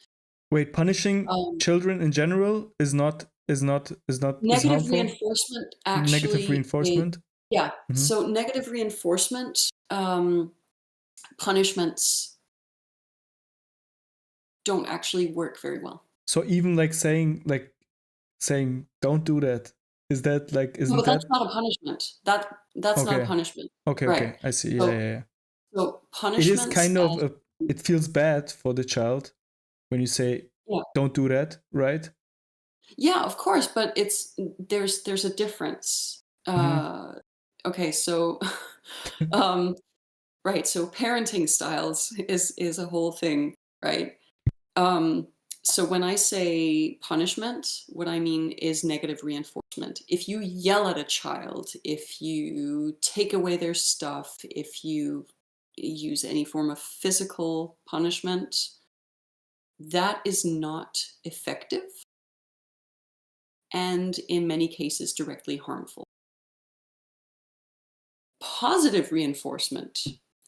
Wait, punishing Um, children in general is Negative harmful. reinforcement Negative actually is, reinforcement. yeah. Mm-hmm. So negative reinforcement punishments don't actually work very well. So even saying don't do that, is that like No, isn't but that's that not a punishment. That's not a okay? punishment, Okay. right? I see. Yeah, So yeah, yeah. so It is punishments kind of as, a. It feels bad for the child when you say yeah. don't do that, right? Yeah, of course, but there's a difference. Mm-hmm. Okay, so um, right, so parenting styles is a whole thing, right? Um, so when I say punishment, what I mean is negative reinforcement. If you yell at a child, if you take away their stuff, if you use any form of physical punishment, that is not effective and in many cases directly harmful. Positive reinforcement,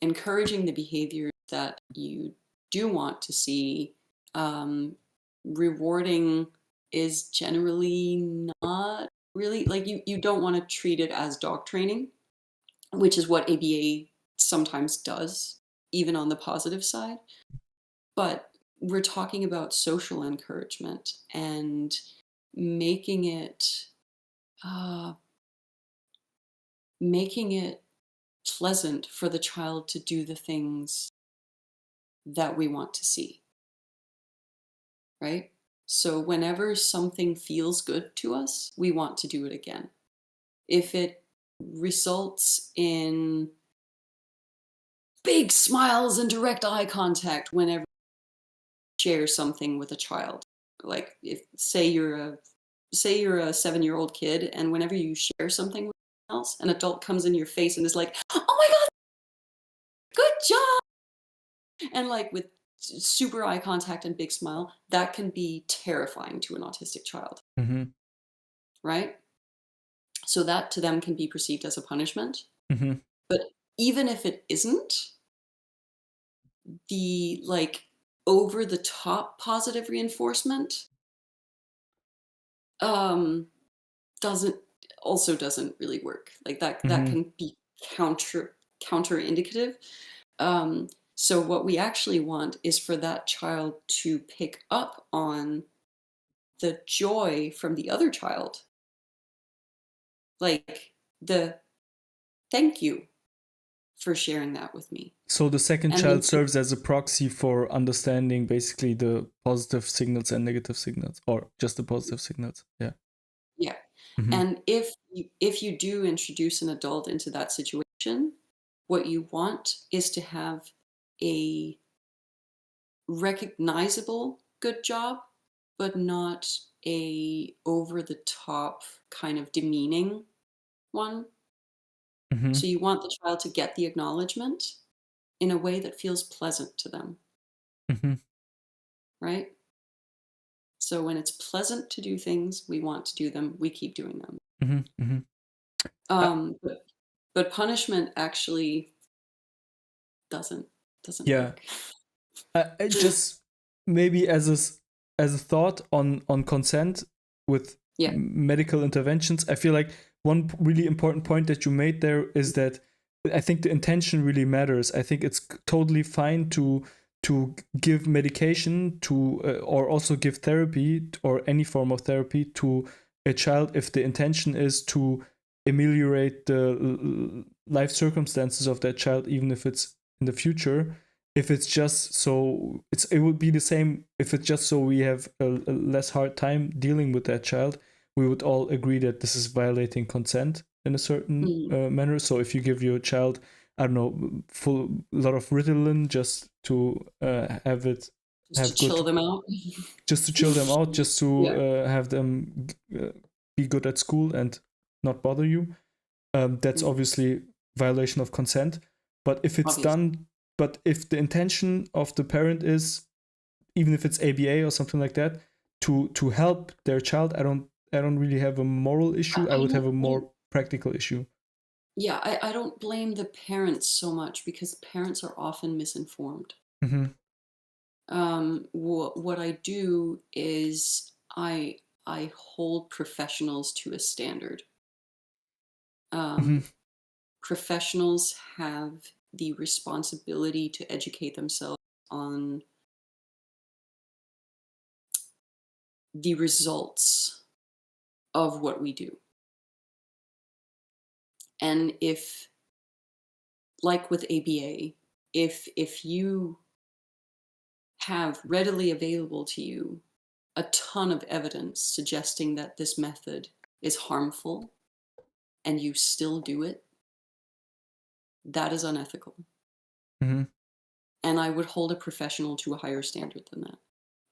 encouraging the behaviors that you do want to see, um, rewarding is generally not really like you don't want to treat it as dog training, which is what ABA sometimes does, even on the positive side. But we're talking about social encouragement and making it uh, making it pleasant for the child to do the things that we want to see. right? So whenever something feels good to us, we want to do it again. If it results in big smiles and direct eye contact whenever you share something with a child, like if say you're a 7-year-old kid, and whenever you share something with someone else, an adult comes in your face and is like, "Oh my god, good job!" and like with super eye contact and big smile, that can be terrifying to an autistic child, Mm-hmm. right? So that to them can be perceived as a punishment. Mm-hmm. But even if it isn't, the like over the top positive reinforcement um doesn't doesn't really work. Like that Mm-hmm. can be counterindicative. So what we actually want is for that child to pick up on the joy from the other child, like the thank you for sharing that with me. So the second And then child serves as a proxy for understanding basically the positive signals and negative signals, or just the positive signals. Yeah. yeah. Mm-hmm. And if you do introduce an adult into that situation, what you want is to have a recognizable good job, but not a over the top kind of demeaning one. Mm-hmm. So you want the child to get the acknowledgement in a way that feels pleasant to them, Mm-hmm. right? So when it's pleasant to do things, we want to do them, we keep doing them. Mm-hmm. Mm-hmm. Uh, But punishment actually doesn't yeah. work. I just maybe as a thought on consent with Yeah. medical interventions, I feel like one really important point that you made there is that I think the intention really matters. I think it's totally fine to give medication to or also give therapy or any form of therapy to a child if the intention is to ameliorate the life circumstances of that child, even if it's in the future. If it's just so it would be the same if it's just so we have a less hard time dealing with that child. We would all agree that this is violating consent in a certain Mhm. manner. So if you give your child, I don't know, full lot of Ritalin just to have it Just to have good, chill them out. just to chill them out, just to Yeah, have them be good at school and not bother you, that's mhm, obviously violation of consent. But if it's obviously. done, but if the intention of the parent is, even if it's ABA or something like that, to help their child, I don't really have a moral issue. I would have a I don't more practical issue. yeah, I don't blame the parents so much because parents are often misinformed. Mm-hmm. What I do is I hold professionals to a standard. Mm-hmm. Um, Professionals have the responsibility to educate themselves on the results of what we do. And if, like with ABA, if you have readily available to you a ton of evidence suggesting that this method is harmful and you still do it, that is unethical. Mm-hmm. And I would hold a professional to a higher standard than that.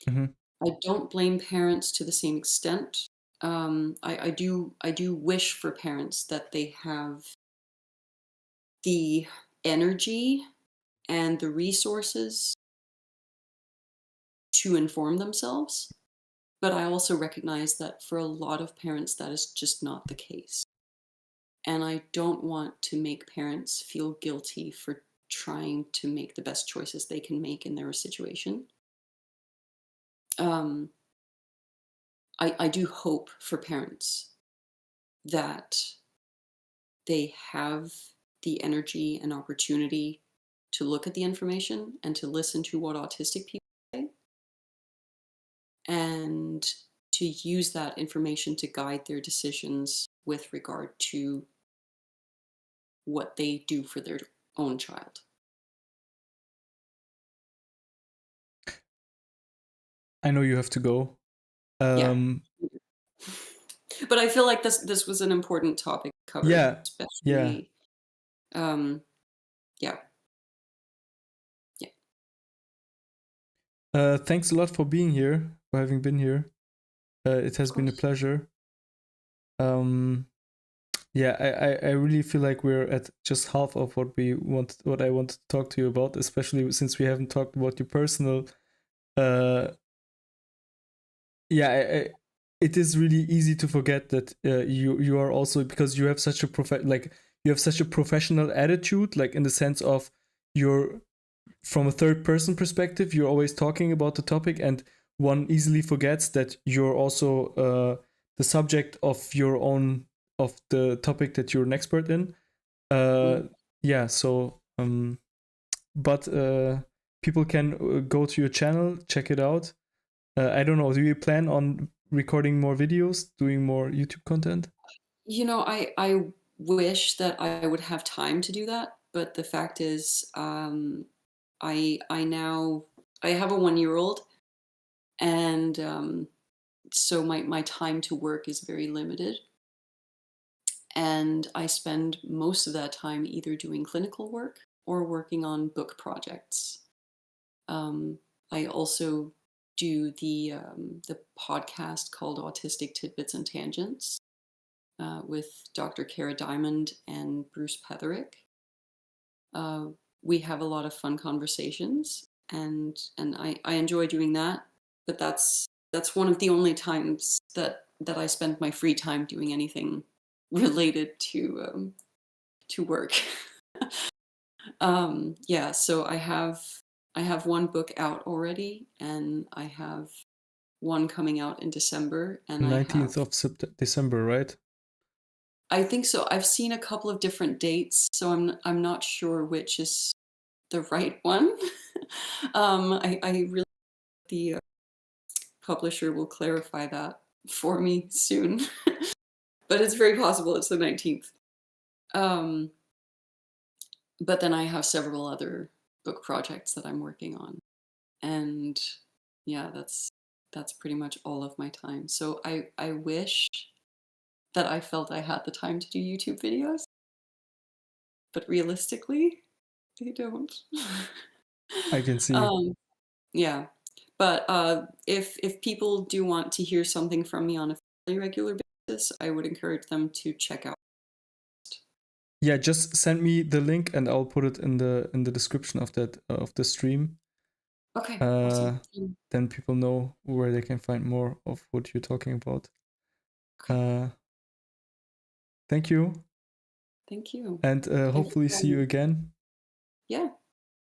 Mm-hmm. I don't blame parents to the same extent. I do wish for parents that they have the energy and the resources to inform themselves. But I also recognize that for a lot of parents, that is just not the case. And I don't want to make parents feel guilty for trying to make the best choices they can make in their situation. Um, I do hope for parents that they have the energy and opportunity to look at the information and to listen to what autistic people say and to use that information to guide their decisions with regard to what they do for their own child. I know you have to go. Yeah. Um, But I feel like this was an important topic to cover, yeah, yeah. especially um, yeah, yeah. Thanks a lot for being here, for having been here. It Of has been a course. pleasure. Um, yeah, I really feel like we're at just half of what I wanted to talk to you about, especially since we haven't talked about your personal. Uh, yeah, it is really easy to forget that you are also, because you have such a you have such a professional attitude, like in the sense of you're from a third person perspective, you're always talking about the topic, and one easily forgets that you're also the subject of your own, of the topic that you're an expert in. uh Mm. yeah, so but people can go to your channel, check it out. I don't know, do you plan on recording more videos, doing more YouTube content? You know, I wish that I would have time to do that, but the fact is, I now I have a 1-year-old, and so my time to work is very limited, and I spend most of that time either doing clinical work or working on book projects. Um, I also do the podcast called Autistic Tidbits and Tangents with Dr. Kara Diamond and Bruce Petherick. Uh, we have a lot of fun conversations, and I enjoy doing that. But that's one of the only times that I spend my free time doing anything related to work. Yeah, so I have one book out already, and I have one coming out in December, and I have 19th of December, right? I think so. I've seen a couple of different dates, so I'm not sure which is the right one. I really the publisher will clarify that for me soon, but it's very possible it's the 19th. Um, but then I have several other book projects that I'm working on, and yeah, that's pretty much all of my time. So I wish that I felt I had the time to do YouTube videos, but realistically, I don't. I can see. um, yeah, but if people do want to hear something from me on a fairly regular basis, I would encourage them to check out. Yeah, just send me the link and I'll put it in the description of that of the stream. Okay, uh awesome. then people know where they can find more of what you're talking about. Okay, uh Thank you, thank you. and Thank you hopefully for see having you me. again. Yeah,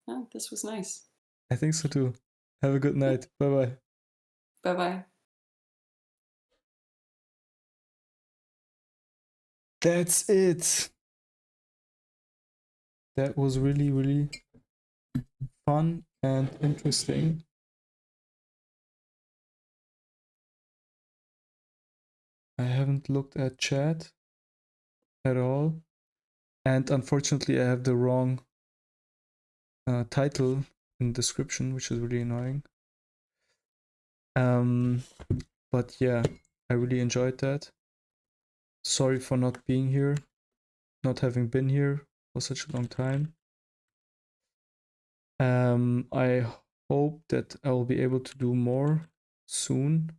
yeah, this was nice. I think so too. Have a good night. Bye bye. Bye bye. That's it. That was really, really fun and interesting. I haven't looked at chat at all, and unfortunately I have the wrong title in description, which is really annoying. um but yeah, I really enjoyed that. Sorry for not being here, not having been here for such a long time. I hope that I will be able to do more soon.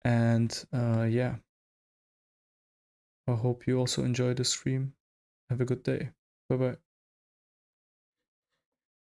And yeah, I hope you also enjoy the stream. Have a good day. Bye bye.